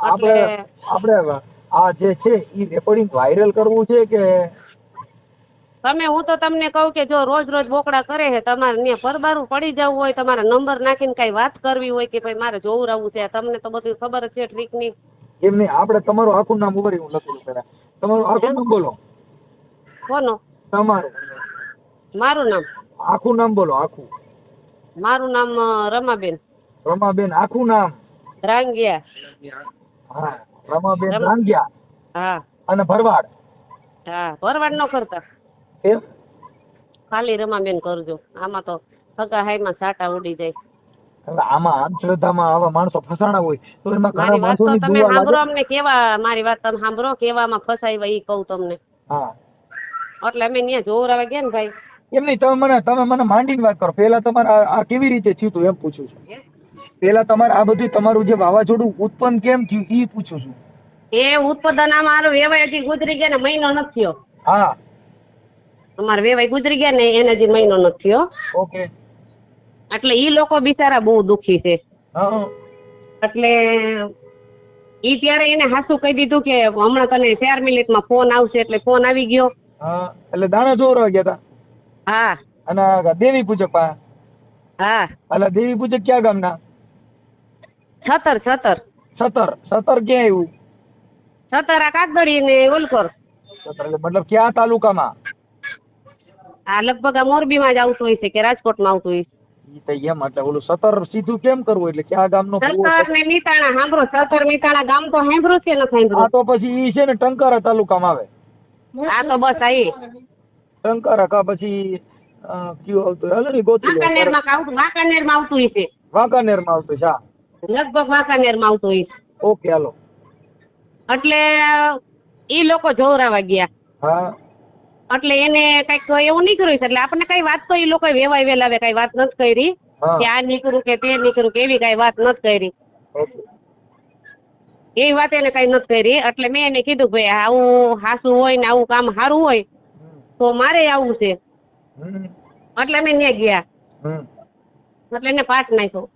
આપણે આપણે આ જે છે એ રેકોર્ડિંગ વાયરલ કરવું છે કે હું તો તમને કહું કે જો રોજ રોજ બોકડા કરે છે તમારે ત્યાં પરબારું પડી જવું હોય, તમારા નંબર નાખીને કઈ વાત કરવી હોય કે ભાઈ મારે જોવરાવું છે, તમને તો બધું ખબર જ છે ટ્રીકની. એમ નહીં, આપણે તમારું આખું નામ ઉભરી હું લખેલું પેલા તમારું આખું નામ બોલો. કોનો? તમારું મારું નામ? આખું નામ બોલો. આખું મારું નામ રમાબેન. રમાબેન આખું નામ? રાંગિયા. હા, રમાબેન રાંગિયા. હા. અને ભરવાડ? હા, ભરવાડ ન કરતા, એમ ખાલી રમાબેન કરજો. આમાં તો સગા હાઈમાં સાટા ઉડી જાય. એટલે આમાં અંધશ્રદ્ધામાં આવા માણસો ફસાણા હોય તો એમાં ઘણા મારી વાત તો માણસોની તમે દુઆ સાંભળો, લાગે. અમને કેવા મારી વાત તમે સાંભળો કેવામાં ફસાઈ એ કહું તમને. હા, એટલે અમે ત્યાં જોવરાવા ગયા ને ભાઈ. એમ નહીં, તમે મને માંડીને વાત કરો. પેલા તમારે આ કેવી રીતે થયું હતું એમ પૂછું છું. પેલા તમારે આ બધું તમારું જે વાવાઝોડું ઉત્પન્ન કેમ થયું એ પૂછું છું. એ ઉત્પાદન મારું વેવાય હજી ગુજરી ગયા ને મહિનો નથી થયો. હા, અમારે વેવાય ગુજરી ગયા ને એને હજી મહિનો નથી થયો. ઓકે. એટલે ઈ લોકો બિચારા બહુ દુખી છે. હા, એટલે ઈ ત્યારે એને હાસું કહી દીધું કે હમણાં તને 4 મિનિટમાં ફોન આવશે. એટલે ફોન આવી ગયો. હા, એટલે દાણા જોરવા ગયા હતા. હા. અને દેવી પૂજક પા? હા. એટલે દેવી પૂજક ક્યાં ગામના? છતર સતર ક્યાં આવ્યું? છતર આ કાગદડી ને ઓલકોર. સતર એટલે મતલબ ક્યાં તાલુકામાં? આ લગભગ આ મોરબીમાં જ આવતું હોય છે કે રાજકોટમાં આવતું હોય છે. ઈ તો એમ, એટલે ઓલું સતર સીધું કેમ કરવું? એટલે ક્યાં ગામનો? સતર ને મીતાણા સાંભળો. સતર મીતાણા ગામ તો સાંભળ્યું છે ને સાંભળ્યું? આ તો પછી ઈ છે ને ટંકારા તાલુકામાં આવે. આ તો બસ આઈ ટંકારા કા પછી કયું આવતું? હાલો ને ગોતી લો. વાંકાનેરમાં આવતું હોય છે. વાંકાનેરમાં આવતું છે. હા, લગભગ વાંકાનેરમાં આવતું હોય છે. ઓકે, હાલો. એટલે ઈ લોકો જોવરાવા ગયા. હા, એટલે એને કઈક એવું નીકળ્યું છે. એટલે આપણને કઈ વાત તો ઈ લોકો વેવાય વેલાવે કઈ વાત નથી કરી હા, કે આ નીકળું કે તે નીકળું કે એવી કઈ વાત નથી કરી. ઓકે. એવી વાત એને કઈ નથી કરી. એટલે મેં એને કીધું ભાઈ આવું હાસું હોય ને આવું કામ સારું હોય તો મારે આવું છે. એટલે અમે ત્યાં ગયા. એટલે એને પાઠ નાખ્યો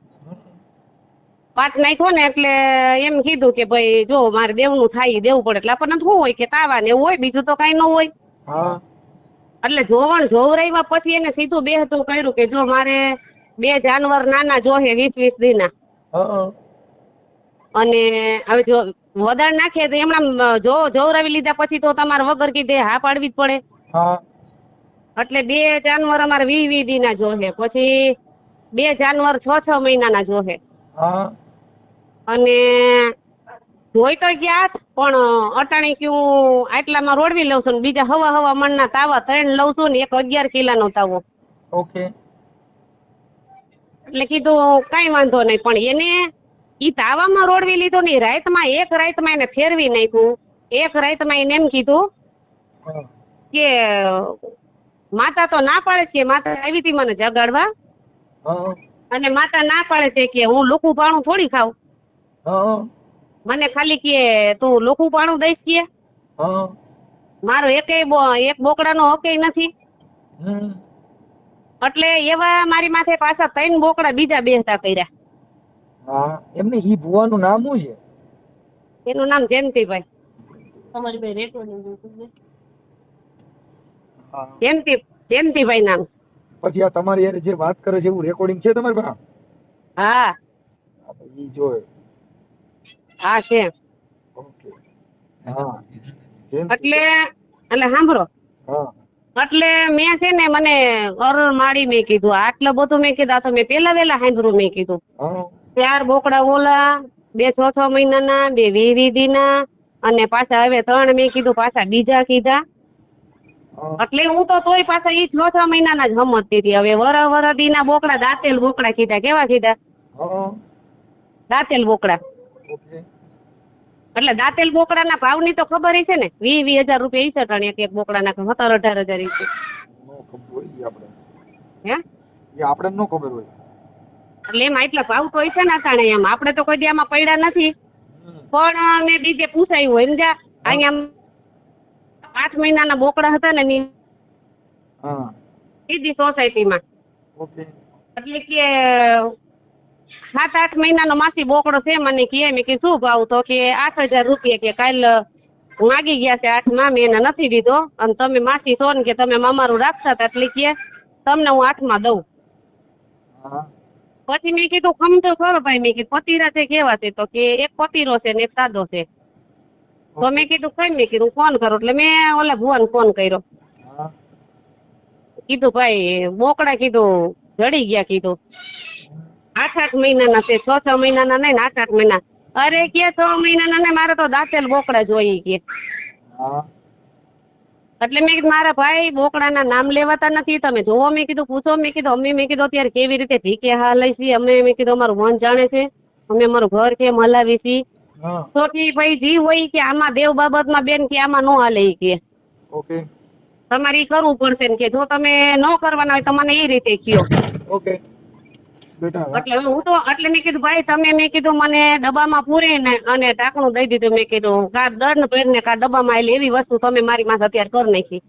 ને એટલે એમ કીધું કે ભાઈ જો મારે દેવનું થાય દેવું પડે. એટલે આપણને શું હોય કે તાવા ને એવું હોય, બીજું તો કઈ ન હોય. હા, એટલે જોવરાવ્યા પછી એને સીધું બેહતું કર્યું કે જો મારે 2 જાનવર નાના જોહે 20-20 દીના. અને હવે જો વધારે નાખીએ તો એમણા જોવરાવી લીધા પછી તો તમારે વગર કીધે હા પાડવી જ પડે. હા, એટલે 2 જાનવર અમારે 20-20 દીના જોહે. પછી 2 જાનવર 6-6 મહિનાના જોહે. હા, અને જોઈ તો ગયા પણ અટાણી કયું આટલામાં રોડવી લઉં છું ને બીજા હવા મણના તાવા 3 લઉં છું ને એક 11 કિલાનો તાવો. ઓકે. એટલે કીધું કઈ વાંધો નહીં. પણ એને ઈ તાવામાં રોડવી લીધો ને એક રાતમાં એને ફેરવી નાખ્યું. એક રાતમાં એને એમ કીધું કે માતા તો ના પાડે છે. માતા આવી હતી મને જગાડવા અને માતા ના પાડે છે કે હું લોખું પાણું થોડી ખાઉં. મને ખાલી કે તું લોખું પાણું દઈશ કે મારો એક બોકડાનો હક નથી. એટલે એવા મારી માથે પાછા 3 બોકડા બીજા બેસતા કર્યા. હા, એમને ઈ ભુવાનું નામ શું છે? એનું નામ જયંતિભાઈ. તમારી ભાઈ રેકોર્ડિંગ જયંતિભાઈ નામ. પછી આ તમારી યાર જે વાત કરે છે એવું રેકોર્ડિંગ છે તમારી પાસે? હા, ઈ જોયે. હા છે. ઓકે. હા, એટલે સાંભળો. હા, એટલે મેં છે ને મને માળી મેં કીધું આટલું બધું મેં કીધું. આ તો મેં પેલા વેલા સાંભળ્યું. મેં કીધું 4 બોકડા ઓલા 2 6-6 મહિનાના 2 20-20 દીના અને પાછા હવે 3 મેં કીધું પાછા બીજા કીધા. એટલે હું તો તોય પાછા ઈ 6-6 મહિનાના જ સમજતી હતી. હવે વર દીના બોકડા દાંતેલ બોકડા કીધા. કેવા કીધા? દાંતેલ બોકડા. એટલે દાંતેલ બોકડાના ભાવની તો ખબર છે ને 20,000 રૂપિયા ઈ સટાણી એક બોકડાના 17-18 હજાર ઈ. હે એ આપણે ન ખબર હોય. એટલે એમાં એટલા ભાવ તો છે ને અટાણે. એમ આપણે તો કોઈ દી આમાં પડ્યા નથી. પણ મેં બીજે પૂછાયું હોય ને અહીંયા 8 મહિનાના બોકડા હતા ને સીધી સોસાયટીમાં. એટલે કે 7-8 મહિનાનો માસી બોકડો છે. મને કહે, મેં કીધું શું ભાવ? તો કે 8,000 રૂપિયા. કે કાલ માગી ગયા છે 8માં, મેં એને નથી દીધો. અને તમે માસી છો ને કે તમે મામારું રાખતા હતા એટલે કે તમને હું 8માં દઉં. હા પછી મેં કીધું ખમતો ખરો ભાઈ. મેં કીધું પતીરા છે કેવા છે? તો કે એક પતીરો છે ને એક સાદો છે. તો મેં કીધું કઈ, મેં કીધું ફોન કરો. એટલે મેં ઓલા ભુવાને ફોન કર્યો. હા કીધું ભાઈ બોકડા કીધું જડી ગયા. કીધું 8-8 મહિનાના છે, 6-6 મહિનાના નહીં ને 8-8 મહિના. અરે કે 6 મહિનાના નહીં, મારે તો દાંતેલ બોકડા જોઈએ કે. હા એટલે મેં કીધું મારા ભાઈ બોકડાના નામ લેવાતા નથી, તમે જોવો. મેં કીધું પૂછો. મેં કીધું અમે, મેં કીધું અત્યારે કેવી રીતે ભીખે હાલે છે અમે. મેં કીધું અમારું મન જાણે છે, અમે અમારું ઘર કેમ હલાવી છીએ. હા તો કે ભાઈ જી હોય કે આમાં દેવ બાબતમાં બેન કે આમાં ન હાલે ઈ કે ઓકે તમારે ઈ કરવું પડશે ને કે જો તમે ન કરવાના હોય તો મને એ રીતે કયો. ઓકે બેટા હવે એટલે હું તો એટલે મેં કીધું ભાઈ તમે, મેં કીધું મને ડબ્બામાં પૂરીને અને ઢાંકણું દઈ દીધું. મેં કીધું કા દર્દ પહેરને કા ડબ્બામાં આવેલી એવી વસ્તુ તમે મારી માથે અત્યારે કરી નાખી.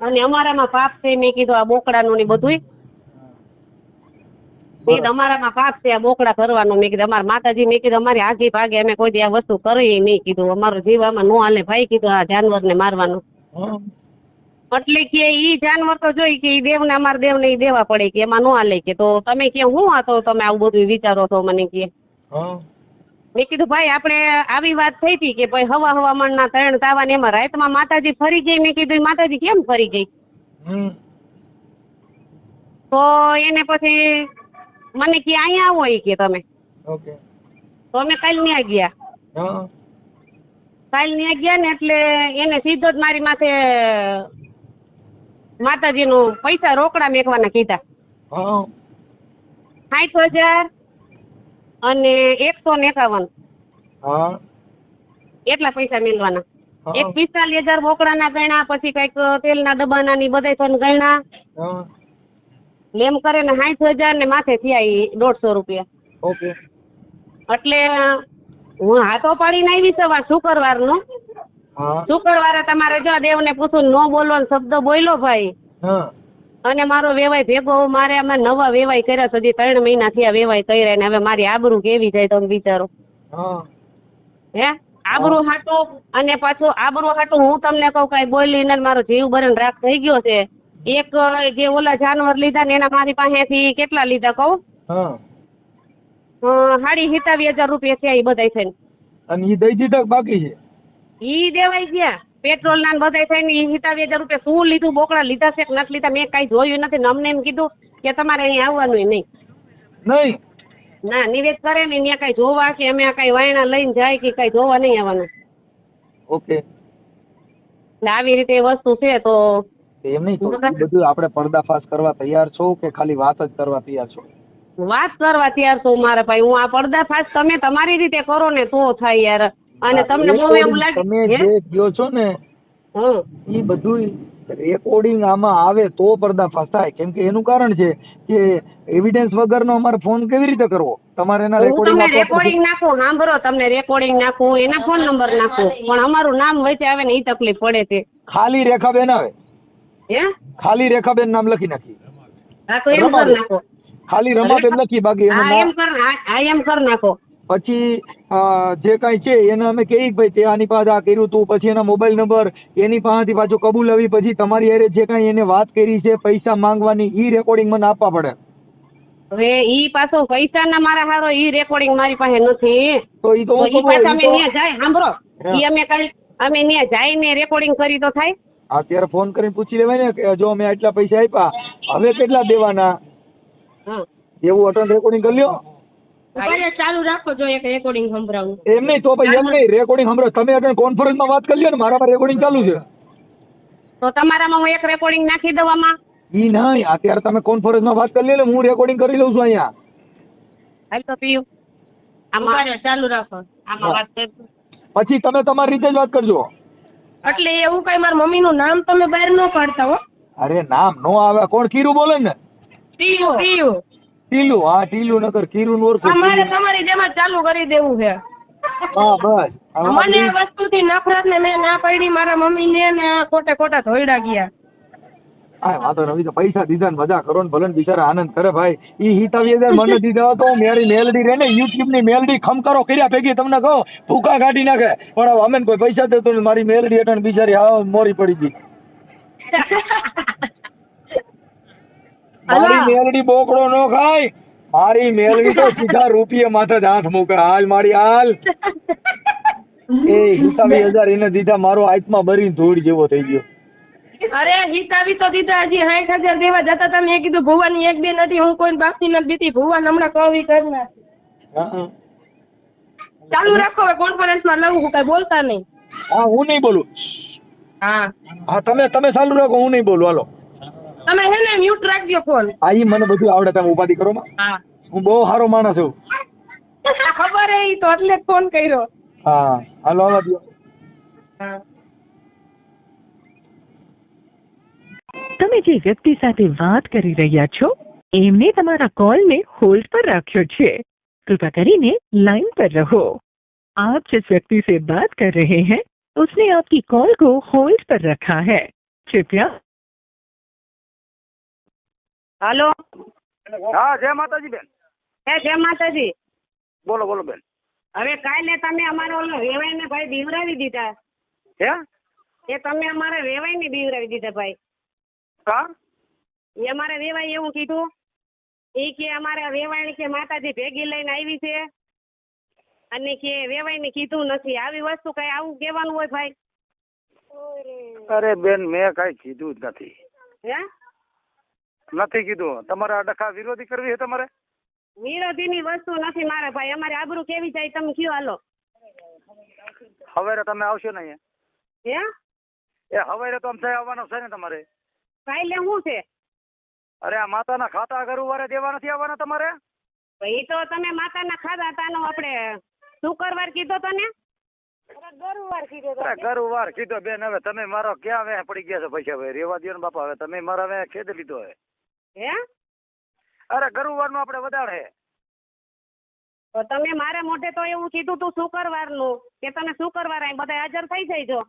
અને અમારામાં પાપ છે. મેં કીધું આ બોકડાનું ને બધુંય અમારામાં પાપ છે આ બોકડા કરવાનું. મેં કીધું અમારા માતાજી, મેં કીધું અમારી આગી ભાગે અમે કોઈ દી આ વસ્તુ કરીએ નહીં. કીધું અમારો જીવ આમાં નો હાલે ભાઈ. કીધું આ જાનવરને મારવાનું. હા એટલે કે ઈ જાનવર તો જોઈ કે ઈ દેવને, અમારા દેવને ઈ દેવા પડે કે એમાં નો હાલે. કે તો તમે કે હું હતો તમે આવું બધું વિચારો છો મને કે. હા મેં કીધું ભાઈ આપણે આવી વાત થઈ હતી કે ભાઈ હવામાનના 3 તાવા ને એમાં રાતમાં માતાજી ફરી ગઈ. મેં કીધું માતાજી કેમ ફરી ગઈ? તો એને પછી મને કે અહીંયા આવો ઈ કે તમે. ઓકે તો અમે કાલ ન્યા ગયા. હા કાલ ન્યા ગયા ને એટલે એને સીધો જ મારી માથે માતાજીનું પૈસા રોકડા મેકવાના કીધા. હા 60,000 અને 151 હા એટલા પૈસા મેળવાના. હા. એક 45,000 બોકડાના ગણ્યા, પછી કઈક તેલના ડબ્બાના ની બધાય પણ ગણ્યા. હા લેમ કરે ને 60,000 ને માથે થયા ઈ 150 રૂપિયા. ઓકે એટલે હું હાથો પાડીને આવી સવાર શુક્રવારનો. હા શુક્રવારે તમારે જો દેવને પૂછું ન બોલવાનો શબ્દ બોલ્યો ભાઈ. હા અને મારો વેવાય ભેગો, મારે આમાં નવા વેવાય કર્યા છે. હજી 3 મહિના થયા વેવાય કર્યા ને હવે મારી આબરૂ કેવી જાય તમે વિચારો. હા હે આબરૂ હાટું, અને પાછું આબરૂ હાટું હું તમને કહું કઈ બોલીને મારો જીવ બરણ રાખ થઈ ગયો છે. એક જે ઓલા જાનવર લીધા ને એના મારી પાસેથી કેટલા લીધા કહું? હા 27,000 રૂપિયા થયા ઈ બધાય થઈને. અને ઈ દઈ દીધા કે બાકી છે? ઈ દેવાઈ ગયા પેટ્રોલ ના બધાય થઈને. ઈ 27,000 રૂપિયા શું લીધું? બોકડા લીધા છે કે નથી લીધા મેં કઈ જોયું નથી ને અમને એમ કીધું કે તમારે અહીંયા આવવાનું નહીં. નહીં ના નિવેદ કરે ને ત્યાં કઈ જોવા કે અમે કઈ વાયણા લઈને જાય કે કઈ જોવા નહીં આવવાનું. ઓકે એટલે આવી રીતે વસ્તુ છે. તો એમ નહીં તો બધું આપણે પર્દાફાશ કરવા તૈયાર છો કે ખાલી વાત જ કરવા તૈયાર છો? વાત કરવા તૈયાર છું મારા ભાઈ. હું આ પર્દાફાશ તમે તમારી રીતે કરો ને તો થાય યાર. અને તમને બહુ એવું લાગે તમે જે કહો છો ને હમ ઈ બધું રેકોર્ડિંગ આમાં આવે તો પર્દાફાશ થાય. કેમ કે એનું કારણ છે કે એવિડન્સ વગરનો અમારે ફોન કેવી રીતે કરવો? તમારે એના હું તમને રેકોર્ડિંગ રેકોર્ડિંગ નાખું, સાંભળો, તમને રેકોર્ડિંગ નાખું, એના ફોન નંબર નાખું, પણ અમારું નામ વચ્ચે આવે ને એ તકલીફ પડે છે. ખાલી રેખાબેન આવે, હે ખાલી રેખાબેન નામ લખી નાખી. હા તો એમ કર નાખો. ખાલી રમાબેન લખી બાકી એનું હા નામ. એમ કર, હા એમ કર નાખો. પછી જે કાંઈ છે એને અમે કહીએ કે ભાઈ તે આની પાસે આ કર્યું તું, પછી એના મોબાઈલ નંબર એની પાસેથી પાછું કબૂલાવી, પછી તમારી હારે જે કાંઈ એને વાત કરી છે પૈસા માંગવાની ઈ રેકોર્ડિંગ મને આપવા પડે. હવે ઈ પાછો પૈસાના મારા હારો ઈ રેકોર્ડિંગ મારી પાસે નથી. તો ઈ તો ઈ પાછા અમે ન્યા જાય, સાંભળો, ઈ અમે ન્યા જઈને રેકોર્ડિંગ કરી તો થાય. અત્યારે ફોન કરીને પૂછી લેવાય ને કે જો અમે આટલા પૈસા આપ્યા, હવે કેટલા દેવાના, હા એવું અટલ રેકોર્ડિંગ કરી લ્યો. ચાલુ રાખો, જો એક રેકોર્ડિંગ સંભળાવું. એમ નહીં તો ભાઈ એમ નહીં, રેકોર્ડિંગ સંભળાવો. તમે અટલ કોન્ફરન્સમાં વાત કરી લ્યો ને, મારામાં રેકોર્ડિંગ ચાલુ છે. તો તમારામાં હું એક રેકોર્ડિંગ નાખી દઉં આમાં. ઈ નહીં, અત્યારે તમે કોન્ફરન્સમાં વાત કરી લ્યો ને, હું રેકોર્ડિંગ કરી લઉં છું અહીંયા. હાલ તો પીયું આમાં ચાલુ રાખો, આમાં વાત કરજો. પછી તમે તમારી રીતે જ વાત કરજો. એટલે એવું કઈ મારા મમ્મીનું નામ તમે બહાર ન પાડતા હો. અરે નામ નો આવે, કોણ કીરું બોલે ને? પીયું પીયું ટીલું, હા ટીલું નકર કીરું નું ઓળખું. અમારે તમારી જેમ જ ચાલુ કરી દેવું છે. હા બસ. મને આ વસ્તુથી નફરત ને મેં ના પાડી મારા મમ્મી ને ખોટા ખોટા ધોઈડા ગયા. હા વાંધો નથી તો પૈસા દીધા ને મજા કરો ને ભલે ને બિચારા આનંદ કરે ભાઈ. ઈ 27,000 મને દીધા તો મારી મેલડી રે ને યુટ્યુબ ની મેલડી ખમકારો કર્યા ભેગી તમને કહો ભૂકા કાઢી નાખે. પણ હવે અમે કોઈ પૈસા દેતો ને મારી મેલડી એટલે બિચારી હા મોરી પડી ગઈ. મારી મેલડી બોકડો નો ખાય. મારી મેલડી તો સીધા રૂપિયા માથે જ હાથ મૂકે. હાલ મારી હાલ. એ 27,000 એને દીધા મારો આત્મા બરીને ધૂળ જેવો થઈ ગયો. અરે હિતાવી તો દીધા હજી 60,000 દેવા જતા હતા. મેં કીધું ભુવાની એક બે નથી, હું કોઈ બાકી નથી દીધી. ભુવાન હમણાં કવી કરના હા ચાલુ રાખો, હવે કોન્ફરન્સમાં લઉં, હું કઈ બોલતા નહીં. હું નહીં બોલું. હા હા તમે ચાલુ રાખો, હું નહીં બોલું. હાલો તમે હે ને મ્યુટ રાખજો ફોન. હા ઈ મને બધું આવડે. તમે ઉપાધિ કરો માં. હા હું બહુ સારો માણસ છું. ખબર હે, ઈ તો એટલે જ ફોન કર્યો. હા હાલો આવવા દો. હા તમે જે વ્યક્તિ સાથે વાત કરી રહ્યા છો એમને તમારા કોલને હોલ્ડ પર રાખ્યો છે. कृपया કરીને लाइन पर रहो. आप जिस व्यक्ति से बात कर रहे हैं उसने आपकी कॉल को होल्ड पर रखा है. कृपया. હાલો. હા જય માતાજી બેન. જય માતાજી. બોલો બોલો બેન. હવે કાલે તમે અમારો ઓલો વેવાઈને ભાઈ બીવરાવી દીધા. હે એ તમે અમારે વેવાઈને બીવરાવી દીધા ભાઈ. હા એ અમારે વેવાઈ એવું કીધું એ કે અમારે વેવાઈ કે માતાજી ભેગી લઈને આવી છે અને કે વેવાઈને કીધું નથી. આવી વસ્તુ કઈ આવું કહેવાનું હોય ભાઈ? અરે બેન મેં કઈ કીધું જ નથી. હે નથી કીધું. તમારે આ ડખા વિરોધી કરવી છે તમારે? વિરોધીની વસ્તુ નથી મારે ભાઈ. અમારે આબરૂ કેવી જાય તમે કયો હાલો. હવે તમે આવશો ને અહીંયા? હે એ હવે તો આમ થાય આવવાનો છે ને તમારે? કાલે શું છે? અરે આ માતાના ખાતા ગુરુવારે દેવા નથી આવવાના તમારે? એ તો તમે માતાના ખાધા તાનો આપણે શુક્રવાર કીધો તો ને? ગુરુવાર કીધો બેન. હવે તમે મારો ક્યાં વેહ પડી ગયા છો પૈસા? હવે રેવા દો ને બાપા. હવે તમે મારા વેહ ખેદ લીધો હે. અરે ગુરુવાર નું આપણે વધારે. તો તમે મારે મોઢે તો એવું કીધું તું શુક્રવાર નું કે તમે શુક્રવાર અહીં બધા હાજર થઈ જઈજો.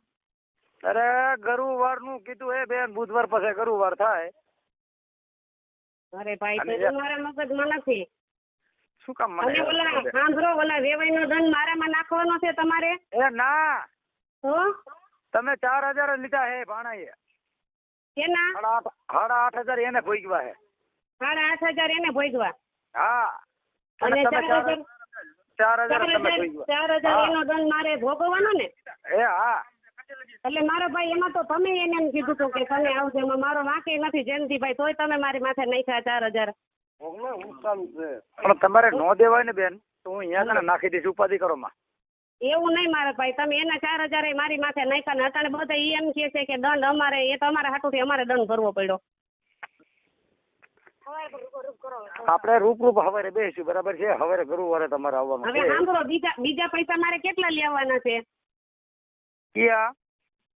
અરે ગુરુવાર નું કીધું એ બેન. બુધવાર પછી ગુરુવાર થાય. અરે ભાઈ તો મારે મગજમાં નથી. શું કામ અને ઓલા સાંભળો, ઓલા વેવાઈનો દંડ મારામાં નાખવાનો છે તમારે? એ ના, તો તમે 4,000 લીધા હે ભાણાએ. કેના? 8,500 એને ભોગવા હે. 8,500 એને ભોગવા? હા. અને 4,000 તમે ભોગવા. 4,000 એનો દંડ મારે ભોગવવાનો ને? એ હા. એટલે મારા ભાઈ એમાં તો તમે એને એમ કીધું હતું કે તમે આવજો. એમાં મારો વાંકે નથી જયંતિભાઈ. તોય તમે મારી માથે નાખ્યા 4,000. પણ તમારે નો દેવાય ને બેન તો હું અહીંયા નાખી દઈશ. ઉપાધિ કરો માં. એવું નહીં મારા ભાઈ. તમે એના 4,000 મારી માથે નાખ્યા ને અટાણે બધા એમ કહે છે કે દંડ અમારે, એ તો અમારા હાટુથી અમારે દંડ ભરવો પડ્યો. આપણે રૂપ હવે બેસીશું બરાબર છે. હવે ગુરુવારે તમારે આવવાનું હવે સાંભળો, બીજા પૈસા મારે કેટલા લેવાના છે? ક્યાં?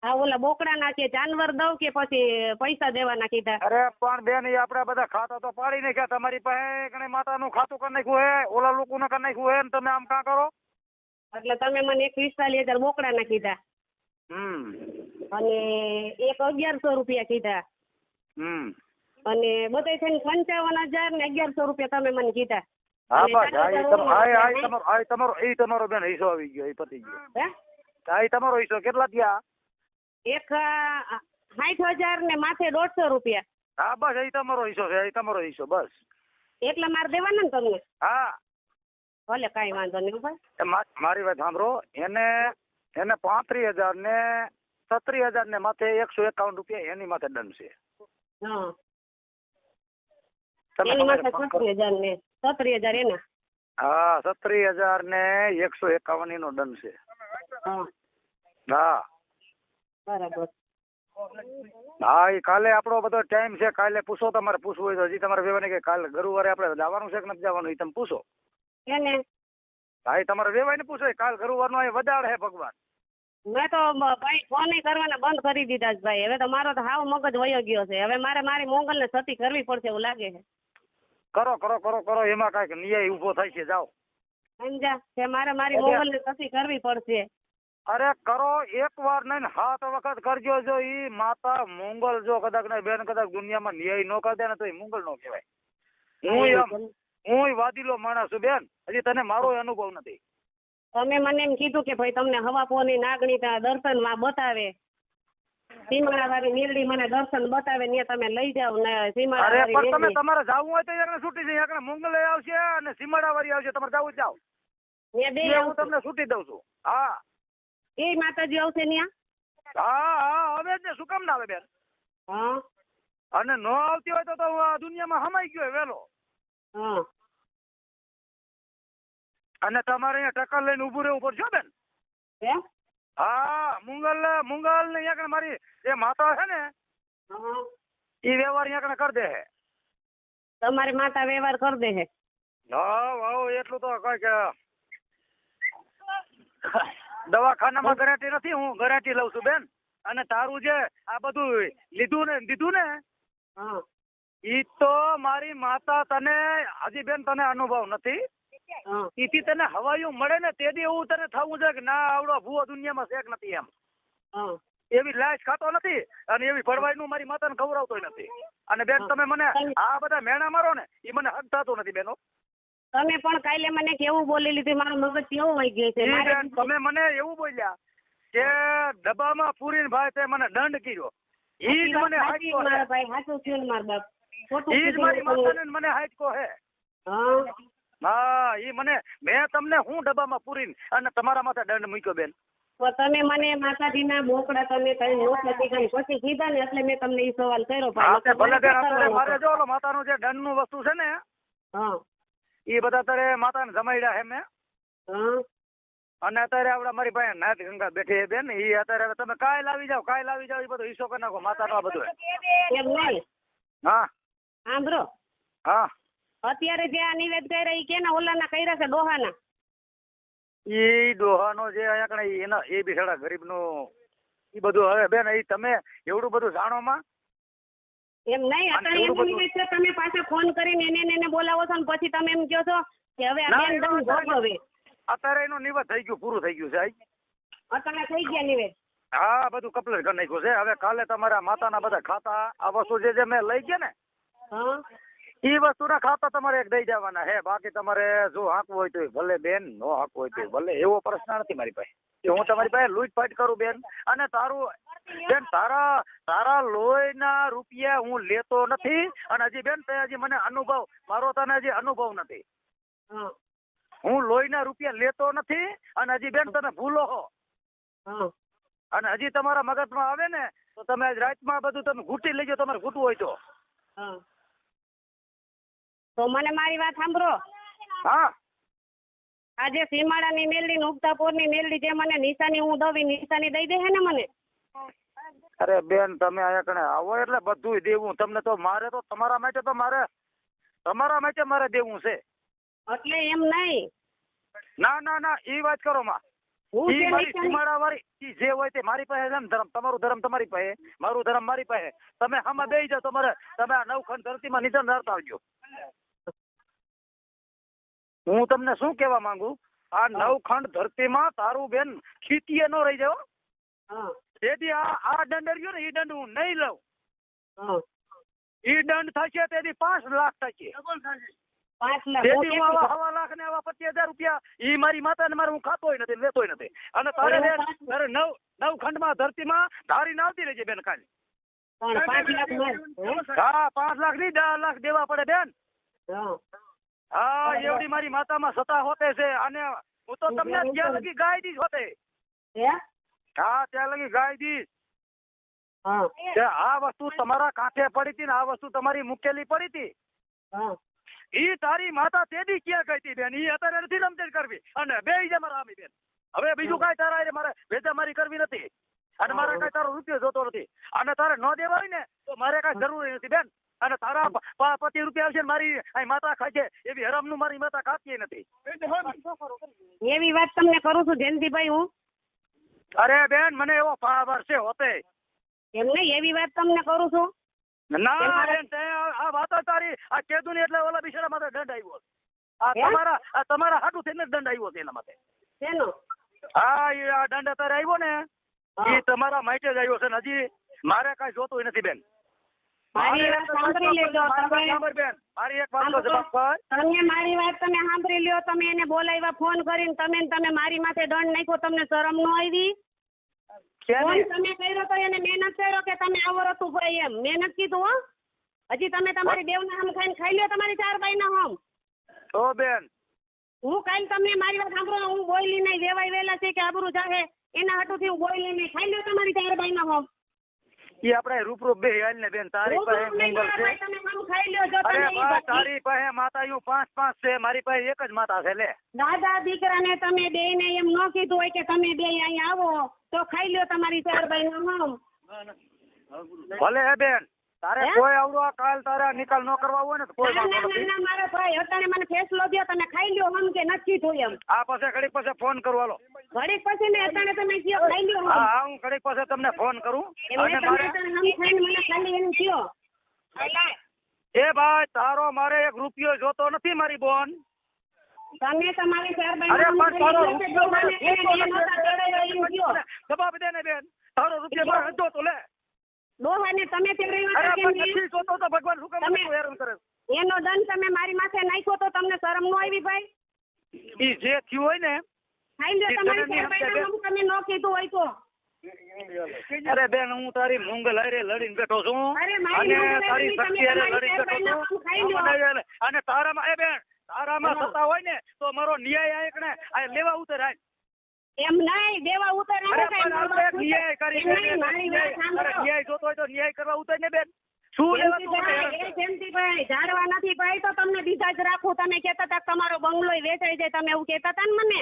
હા ઓલા બોકડાના કે જાનવર દઉં કે પછી પૈસા દેવાના કીધા? અરે પણ બેન એ આપડા બધા ખાતા તો પાડી નાખ્યા. તમારી પાસે કણે માતાનું ખાતું કરી નાખ્યું હે, ઓલા લોકોને કરી નાખ્યું હે, ને તમે આમ કાં કરો? એટલે તમે મને 41,000 બોકડાના કીધા અને એક 1,100 રૂપિયા કીધા અને બધે થઈને 55,000 ને 1,100 રૂપિયા તમે મને કીધા. હા બસ તમારો બેન હિસ્સો આવી ગયો. એ પતી ગયો. હે તમારો હિસ્સો કેટલા થયા? એક 60,000 ને માથે 150 રૂપિયા. હા બસ એ તમારો હિસ્સો છે. એ તમારો હિસ્સો બસ. એટલે મારે દેવાના ને તમને? હા ભલે કાંઈ વાંધો નહીં ભાઈ. મારી વાત સાંભળો. એને 35,000 ને 36,000 ને માથે 151 રૂપિયા એની માથે દંડ છે. હા એની માથે 36,000 ને 36,000 એના. હા 36,000 ને 151 એનો દંડ છે. હા બરાબર. હા એ કાલે આપણો બધો ટાઈમ છે. કાલે પૂછો. તમારે પૂછવું હોય તો હજી તમારે વેવાને કે કાલે ગુરુવારે આપણે જવાનું છે કે નથી જવાનું એ તમે પૂછો. એને હા એ તમારે વેવાઈને પૂછો. કાલ ગુરુવારનો અહીં વધારે હે ભગવાન. મેં તો ભાઈ ફોન કરવાના બંધ કરી દીધા છે ભાઈ. હવે તો મારો તો હાવ મગજ વયો ગયો છે. હવે મારે મારી મોંગલને સતી કરવી પડશે એવું લાગે છે. કરો કરો કરો કરો. એમાં કાંઈક ન્યાય ઊભો થાય છે. જાઓ સમજા કે મારે મારી મોંગલને સતી કરવી પડશે. અરે કરો એક વાર નહીં ને 7 વખત કરજો. જો ઈ માતા મંગલ જો કદાચ ને બેન કદાચ દુનિયામાં ન્યાય ન કરી દે ને તો એ મંગલ નો કહેવાય. હું વાદીલો માણસ છું બેન, હજી તને મારો અનુભવ નથી. તમે મને એમ કીધું કે ભાઈ તમને હવાપોની નાગણી દર્શન માં બતાવે, સીમાડા વાળી મેલડી મને દર્શન બતાવે ને તમે લઈ જાવ ને સીમાડા અરે પણ તમે વાળી તમારે જાવું હોય તો એકને છૂટી જઈએ, એકને મંગલે આવશે અને સીમાડા વાળી આવશે. તમારે જાવું જાવ, હું તમને છૂટી દઉં છું. હા એ માતાજી આવશે ન્યા. હા હવે જ ને, શું કામ ના આવે બેન? હા અને ન આવતી હોય તો હું આ દુનિયામાં હમાઈ ગયો વેલો. હા અને તમારે અહીંયા ટક્કર લઈને ઊભું રહેવું પડશે બેન. હે હા મુંગલ ને અહીંયા મારી જે માતા છે ને હા એ વ્યવહાર અહીંયા કરી દે છે. તમારી માતા વ્યવહાર કરી દે છે. હા એટલું તો કઈ કે દવાખાનામાં ગેરંટી નથી, હું ગેરંટી લઉં છું બેન. અને તારું જે આ બધું દીધું ને હા ઈ તો મારી માતા તને હજી બેન તને અનુભવ નથી. હા ઈથી તને હવાયું મળે ને તેથી એવું તને થવું છે કે ના આવડો ભૂવો દુનિયામાં શેક નથી એમ. હા એવી લાશ ખાતો નથી અને એવી ભરવાઈનું મારી માતાને ખવડાવતોય નથી. અને બેન તમે મને આ બધા મેણા મારો ને એ મને હક થતું નથી બેનો. તમે પણ કાલે મને કેવું બોલી લીધું, મારું મગજ કેવું વહી ગયું છે. બેન તમે મને એવું બોલ્યા કે ડબ્બામાં પૂરીને ભાઈ તે મને દંડ કર્યો. ઈ જ મને હાચકો મારા ભાઈ સાચું થયું ને મારા બાપ, ખોટું ઈ જ મારી માતાને મને હાચકો હે. હા ઈ મને મેં તમને હું ડબ્બામાં પૂરીને અને તમારા માથે દંડ મૂક્યો બેન. તો તમે મને માતાજીના બોકડા તમે કઈ પછી કીધા ને એટલે મેં તમને ઈ સવાલ કર્યો. ભલે બેન અત્યારે મારે જો ઓલો માતાનું જે દંડનું વસ્તુ છે ને હા એ બધા અત્યારે માતાને જમાડ્યા હે મેં. હા અને અત્યારે આપડે મારી પાસે નાથ ગંગા બેઠી બેન, ઈ અત્યારે તમે કાલ આવી જાવ એ બધું હિસ્સો કરી નાખો માતાનો આ બધું. એમ નહીં. હા સાંભળો, હા અત્યારે જે આ નિવેદ કર્યા ઈ કેના ઓલાના કર્યા છે? ડોહાના. ઈ ડોહાનો જે અહીંયા કણે એના એ બિચારા ગરીબનું ઈ બધું હવે બેન ઈ તમે એવડું બધું જાણો માં એમ નહીં, અત્યારે એવું નિવેદ છે તમે પાછા ફોન કરીને એને બોલાવો છો ને પછી તમે એમ કહો છો કે હવે આ બેન દમ ભોગવે. અત્યારે એનું નિવેદ થઈ ગયું, પૂરું થઈ ગયું છે. અત્યારે થઈ ગયા નિવેદ. હા બધું કમ્પ્લીટ કરી નાખ્યું છે. હવે કાલે તમારા માતાના બધા ખાતા આ વસ્તુ જે મેં લઈ ગયા ને હા ઈ વસ્તુના ખાતા તમારે એક દઈ જવાના હે. બાકી તમારે જો હાંકવું હોય તો ભલે બેન, નો હાંકવું હોય તો ભલે, એવો પ્રશ્ન નથી મારી પાસે કે હું તમારી પાસે લૂંટફાટ કરું બેન. અને તારું બેન તારા લોહીના રૂપિયા હું લેતો નથી. અને હજી બેન તે હજી મને અનુભવ મારો તને હજી અનુભવ નથી. હું લોહીના રૂપિયા લેતો નથી અને હજી બેન તમે ભૂલો હો. અને હજી તમારા મગજમાં આવે ને તો તમે આજ રાતમાં બધું તમે ઘૂંટી લેજો, તમારે ઘૂંટવું હોય તો. તો મને મારી વાત સાંભળો. હા આજે સીમાડાની મેલડી ને ઉગતાપોરની મેલડી જે મને નિશાની હું દઉં નિશાની દઈ દે હે ને મને? અરે બેન તમે અહીંયા કણે આવો એટલે બધું દેવું તમને. તો મારે તો તમારા માટે મારે દેવું છે. એટલે એમ નહીં. ના ઈ વાત કરો માં. ઈ મારી સીમાડા વાળી ઈ જે હોય તે મારી પાસે છે ને ધર્મ. તમારું ધર્મ તમારી પાસે, મારું ધર્મ મારી પાસે. તમે આમાં બેસી જાઓ. તમે આ નવખંડ ધરતીમાં નિધન ધરતા આવજો. હું તમને શું કહેવા માંગુ, આ નવખંડ ધરતીમાં તારું બેન ખીતીએ ન રહી જાવ. તેથી આ દંડ રહ્યો ને એ દંડ હું નહીં લઉં. ઈ દંડ થશે તેથી 5 લાખ થશે. 5 લાખ તેથી હું આવા 1.5 લાખ ને આવા 25,000 રૂપિયા ઈ મારી માતાને મારે હું ખાતોય નથી, લેતોય નથી. અને તારે નવખંડમાં ધરતીમાં ધારીને આવતી રહેજે બેન કાલે. 5 લાખ હા 5 લાખ નહીં 10 લાખ દેવા પડે બેન. હા એવડી મારી માતામાં સતા હોતે છે. અને હું તો તમને ત્યાં લગી ગાય દીશ હોતે. હા ત્યાં લગી ગાય દીશ. આ વસ્તુ તમારા કાંઠે પડી હતી ને આ વસ્તુ તમારી મુકેલી પડી હતી. ઈ તારી માતા તેદી ક્યાં ગઈ હતી બેન? ઈ અત્યારે નથી રમતેજ કરવી. અને બે મારા આમી બેન હવે બીજું કઈ તારા મારે ભેજામારી કરવી નથી. અને મારે કઈ તારો રૂપિયો જોતો નથી. અને તારે ન દેવા હોય ને તો મારે કઈ જરૂરી નથી બેન. અને તારા 25 રૂપિયા આવશે મારી અહીં માતા ખાય છે એવી હરામનું મારી માતા ખાતી નથી. એવી વાત તમને કરું છું જયંતિભાઈ હું. અરે બેન મને એવો પાવર છે હોતે. એમ નહીં, એવી વાત તમને કરું છું. ના બેન આ વાતો તારી આ કેદું ને એટલે ઓલા બિચારા માથે દંડ આવ્યો. આ તમારા હાટું થઈને દંડ આવ્યો છે એના માટે. શેનો? હા એ આ દંડ અત્યારે આવ્યો ને એ તમારા માટે જ આવ્યો છે ને હજી મારે કાંઈ જોતું નથી બેન. મારી વાત સાંભળી લેજો તમે. સાંભળ બેન, મારી એક વાતનો જવાબ કર. તમે મારી વાત તમે સાંભળી લ્યો. તમે એને બોલાવ્યા ફોન કરીને તમે મારી માથે દંડ નાખ્યો. તમને શરમ ન આવી? ફોન તમે કર્યો તો એને મહેનત કર્યો કે તમે આવો રતું ભાઈ એમ મહેનત કીધું હો. હજી તમે તમારી દેવના હમ ખાઈ લ્યો તમારી 4 બાઈના હમ. તો બેન હું કાલ તમને મારી વાત સાંભળો હું બોલી નહીં. વેવાય વેલા છે કે આબરૂ જાહે એના હાટુથી હું બોલી નહીં. ખાઈ લ્યો તમારી 4 બાઈના હમ. એ આપણે રૂપરૂપ બે હાલ ને બેન. તારી પાસે મંગલ છે. તમે હમ ખાઈ લ્યો. જો અરે તમે બા તારી પાસે માતાયું 5 છે, મારી પાસે એક જ માતા છે. લે દાદા દીકરાને તમે બે ને એમ ન કીધું હોય કે તમે બે અહીંયા આવો તો ખાઈ લ્યો તમારી 4 બાઈના હમ. ભલે હે બેન તારે કોઈ આવડો કાલ તારા નિકાલ ન કરવા હોય ને તો કોઈ વાંધો નથી. ના મારો ભાઈ અત્યારે મને ફેસલો દો. તમે ખાઈ લ્યો હમ કે નથી કીધું એમ. આ પાસે ઘડીક પાસે ફોન કરું હાલો. ઘડીક પછી ને અત્યારે તમે કયો ખાઈ લ્યો હમ. હા હું ઘડીક પાસે તમને ફોન કરું. એમને તમે અત્યારે હમ ખાઈને મને ખાલી એનું કયો. એ ભાઈ તારો મારે 1 રૂપિયો જોતો નથી મારી બોન. તમે તમારી 4 અરે બાઈના પણ તારો જવાબ દે ને બેન. તારો રૂપિયો મારે જોતો લે. ડોહાને તમે અરે પણ તેડવ્યો નથી જોતો તો ભગવાન શું કામ મને હેરાન કરે? એનો દંડ તમે મારી માથે નાખ્યો તો તમને શરમ ન આવી ભાઈ? ઈ જે થયું હોય ને ખાઈ લ્યો તમારી 4 બાઈના હમ. તમે ન કીધું હોય તો. અરે બેન હું તારી મંગલ હારે લડીને બેઠો છું અરે મારી અને મંગલ તારી હારે શક્તિ હારે તમે લડીને તમારી બેઠો 4 બાઈના હમ ખાઈ છું. લ્યો. અને તારામાં એ બેન તારામાં સત્તા હોય ને તો મારો ન્યાય આ એકને આ લેવા ઉતર આય. એમ નહીં દેવા ઉતર અરે પણ આપણે એક ન્યાય કરી ન્યાય જોતો હોય તો ન્યાય કરવા ઉતર ને બેન. શું લેવા તું મને હેરાન કરે? જયંતિભાઈ ઝાડવા નથી ભાઈ તો તમને બીજા જ રાખું. તમે કહેતા હતા કે તમારો બંગલો વેચાઈ જાય. તમે એવું કહેતા હતા ને મને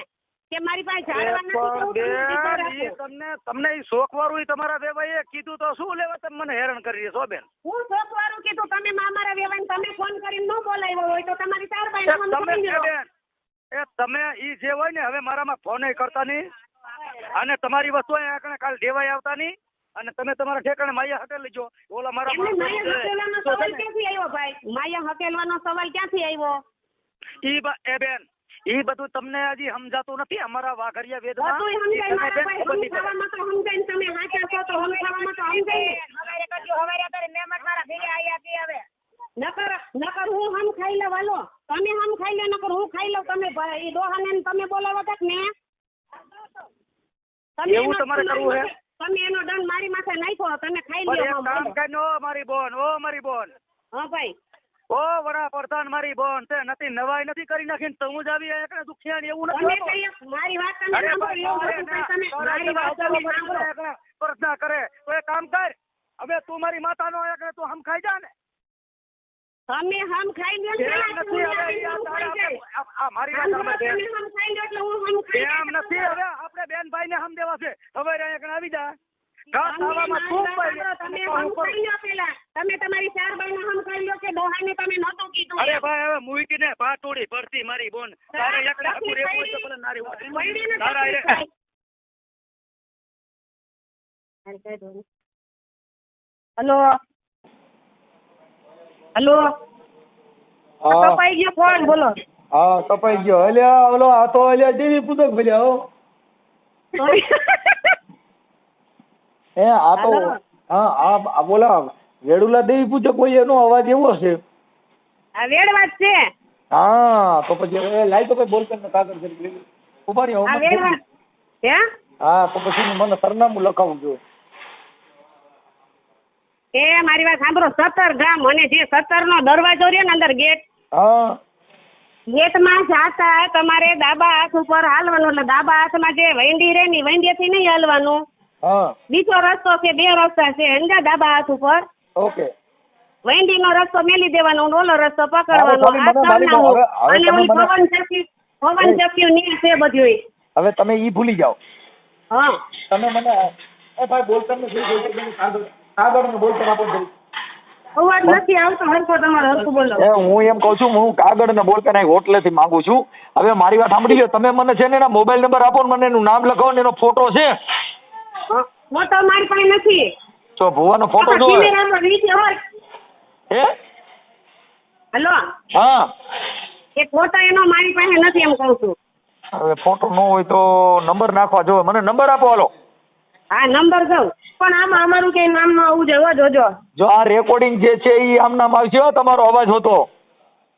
કે મારી પાસે ઝાડવા નથી તો હું તમને બીજા રાખું. તમને ઈ શોખવાળું ઈ તમારા વેવાઈએ કીધું તો શું લેવા તમે મને હેરાન કરી છો બેન? હું શોખવાળું કીધું તમે મારા વેવાઈને તમે ફોન કરીને ન બોલાવ્યો હોય તો તમારી 4 બાઈના હમ તમે ખાઈ લ્યો. બેન એ તમે ઈ જે હોય ને હવે મારામાં ફોન કરતા નહીં અને તમારી વસ્તુ અહીંયા કાલ દેવાય આવતા નહીં અને તમે તમારા ઠેકાણે માયા હટે લેજો. ઓલા મારા એમને માયા હકેલવાનો સવાલ ક્યાંથી આવ્યો ભાઈ? માયા હકેલવાનો સવાલ ક્યાંથી આવ્યો? એ બેન ઈ બધું તમને હજી સમજાતું નથી અમારા વાઘરિયા વેદમાં. બધું સમજાય મારા ભાઈ. હમ ખાવામાં તો સમજાય ને તમે હાચા છો તો હમ ખાવામાં તો સમજાય ને. હવારે કરજો હવારે અત્યારે મહેમાન મારા ઘરે આયા કે આવે. નકર હું હમ ખાઈ લઉં. હાલો તમે હમ ખાઈ લો નકર હું ખાઈ લઉં. તમે ઈ ડોહાને ને તમે બોલાવો તક ને એવું તમારે કરવું હે? તમે એનો દંડ મારી માથે નાખ્યો. તમે ખાઈ પણ લ્યો. એક કામ કરીને ઓ મારી બોન હા ભાઈ ઓ વડાપ્રધાન મારી બોન તે નથી નવાઈ નથી કરી નાખીને તો હું જ આવી એકને દુખિયા ને એવું તમે નથી હોતું. કઈ મારી વાત તમે અરે સાંભળો. એવું નથી ભાઈ. તમે મારી વાત તમે સાંભળો. પ્રાર્થના કરે તો એ કામ કર. હવે તું મારી માતાનો એકને તું હમ ખાઈ જા ને. તમે હમ ખાઈ લ્યો ને પેલા એમ હું નથી હવે હમ ખાઈ જાય. આ મારી વાત સાંભળ બેન. તમે હમ ખાઈ લ્યો એટલે હું હમ ખાઈ એમ જાય. નથી હવે આપણે બેનભાઈ ને હમ દેવા છે. હવે એકને આવી જા ઘાસ તમે ખાવામાં મારી ખૂબ વાત સાંભળો. તમે હમ ખાઈ લ્યો પેલા. તમે તમારી 4 બાઈના હમ ખાઈ લ્યો કે ડોહાને તમે નહોતું કીધું. અરે ભાઈ હવે મૂકીને પાટોડી પડતી મારી બોન. તારે એકને હકુ રહેવું હોય તો ભલે નારી હોય. તારા હલો હલો હા કપાઈ ગયો ફોન. બોલો. હા કપાઈ ગયો. અલ્યા ઓલો આ તો અલ્યા દેવી પૂજક ભલ્યા હો. આ તો હાલો. હા આ બોલા વેડુલા દેવી પૂજક હોય એનો અવાજ એવો છે. આ વેડવાજ છે. હા તો પછી લાઈ તો કઈ બોલતા ને કાગળ કરી ઉભા રહી આ વેડવાજ હે. હા તો પછી મને સરનામું લખાવવું જોઈએ. એ મારી વાત સાંભળો. 17 ગામ અને જે 17 નો દરવાજો રહ્યો ને અંદર ગેટ હા ગેટમાં જાતા તમારે ડાબા હાથ ઉપર હાલવાનું. એટલે ડાબા હાથમાં જે વૈંડી રહે ને વૈંડીથી નહીં હાલવાનું. હા બીજો રસ્તો છે. 2 રસ્તા છે સમજા ડાબા હાથ ઉપર. ઓકે વૈંડીનો રસ્તો મેલી દેવાનો. ઓલો રસ્તો પકડવાનો. હવે તમે અને ઓલી મને- પવન ચક્કી ની છે બધું. હવે તમે ઈ ભૂલી જાઓ. હા તમે મને એ ભાઈ બોલતા નથી કાગળ ને બોલતા આપો જરી. અવાજ નથી આવતો હરખો. તમારો હરખું બોલો. હું એમ કહું છું હું કાગળ ને બોલતા નહીં હોટલેથી માંગુ છું. હવે મારી વાત સાંભળી લો. તમે મને છે ને એના મોબાઈલ નંબર આપો ને મને એનું નામ લખાવો ને એનો ફોટો છે. ફોટો મારી પાસે નથી. તો ભુવાનો ફોટો જો કેમેરામાં નીચે હોય. હે હલો હા એ ફોટો એનો મારી પાસે નથી એમ કહું છું. હવે ફોટો ન હોય તો નંબર નાખવા જો મને નંબર આપો હાલો. હા નંબર દઉં. પણ આમાં અમારું કઈ નામ ન આવવું જોઈએ જોજો. જો આ રેકોર્ડિંગ જે છે એ આમ નામ આવશે હો, તમારો અવાજ હોતો.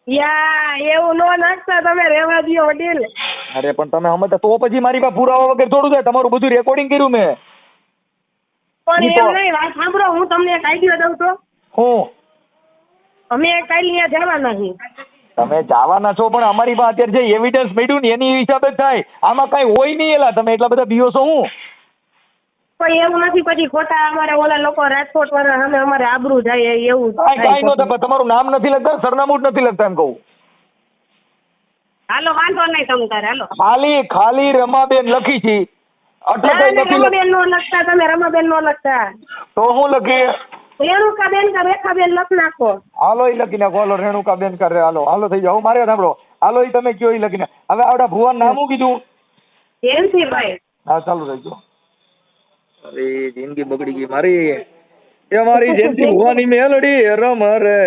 યા એવું નો નાખતા તમે, રહેવા દ્યો વડીલ. અરે પણ તમે સમજતા તો પછી મારી પાસે પુરાવા વગર થોડું થાય. તમારું બધું રેકોર્ડિંગ કર્યું મેં. પણ ઈ તો- એમ નહીં, વાત સાંભળો, હું તમને એક આઈડિયા દઉં તો. હું અમે કાલે ત્યાં જવાના છીએ. તમે જવાના છો પણ અમારી પાસે અત્યારે જે એવિડન્સ મળ્યું ને એની હિસાબે જ થાય. આમાં કઈ હોય નહીં એલા, તમે એટલા બધા બીઓ છો હું. પણ એવું નથી, પછી ખોટા અમારે ઓલા લોકો રાજકોટ વાળા સામે અમારે આબરૂ જાય એવું કાંઈ થાય નો ખોટું. થાય. તમારું નામ નથી લખતા, સરનામું જ નથી લખતા એમ કહું. હાલો વાંધો નહીં તમ તારે હાલો. ખાલી રમાબેન લખી છે, અટક ના, નથી લખી. રમાબેન નો લખતા તમે, રમાબેન નો લખતા. તો હું લખી રેણુકાબેન કે રેખાબેન લખ નાખો. હાલો ઈ લખી નાખો. હાલો રેણુકાબેન કરે. હાલો થઈ જાઓ. મારે સાંભળો. હાલો ઈ તમે કયો ઈ લખીને. હવે આવડા ભુવાનું નામ શું કીધું? જયંતિભાઈ. હા ચાલુ રહેજો. અરે જિંદગી બગડી ગઈ મારી. એ મારી જયંતિ ભુવાની મેલડી રમ રે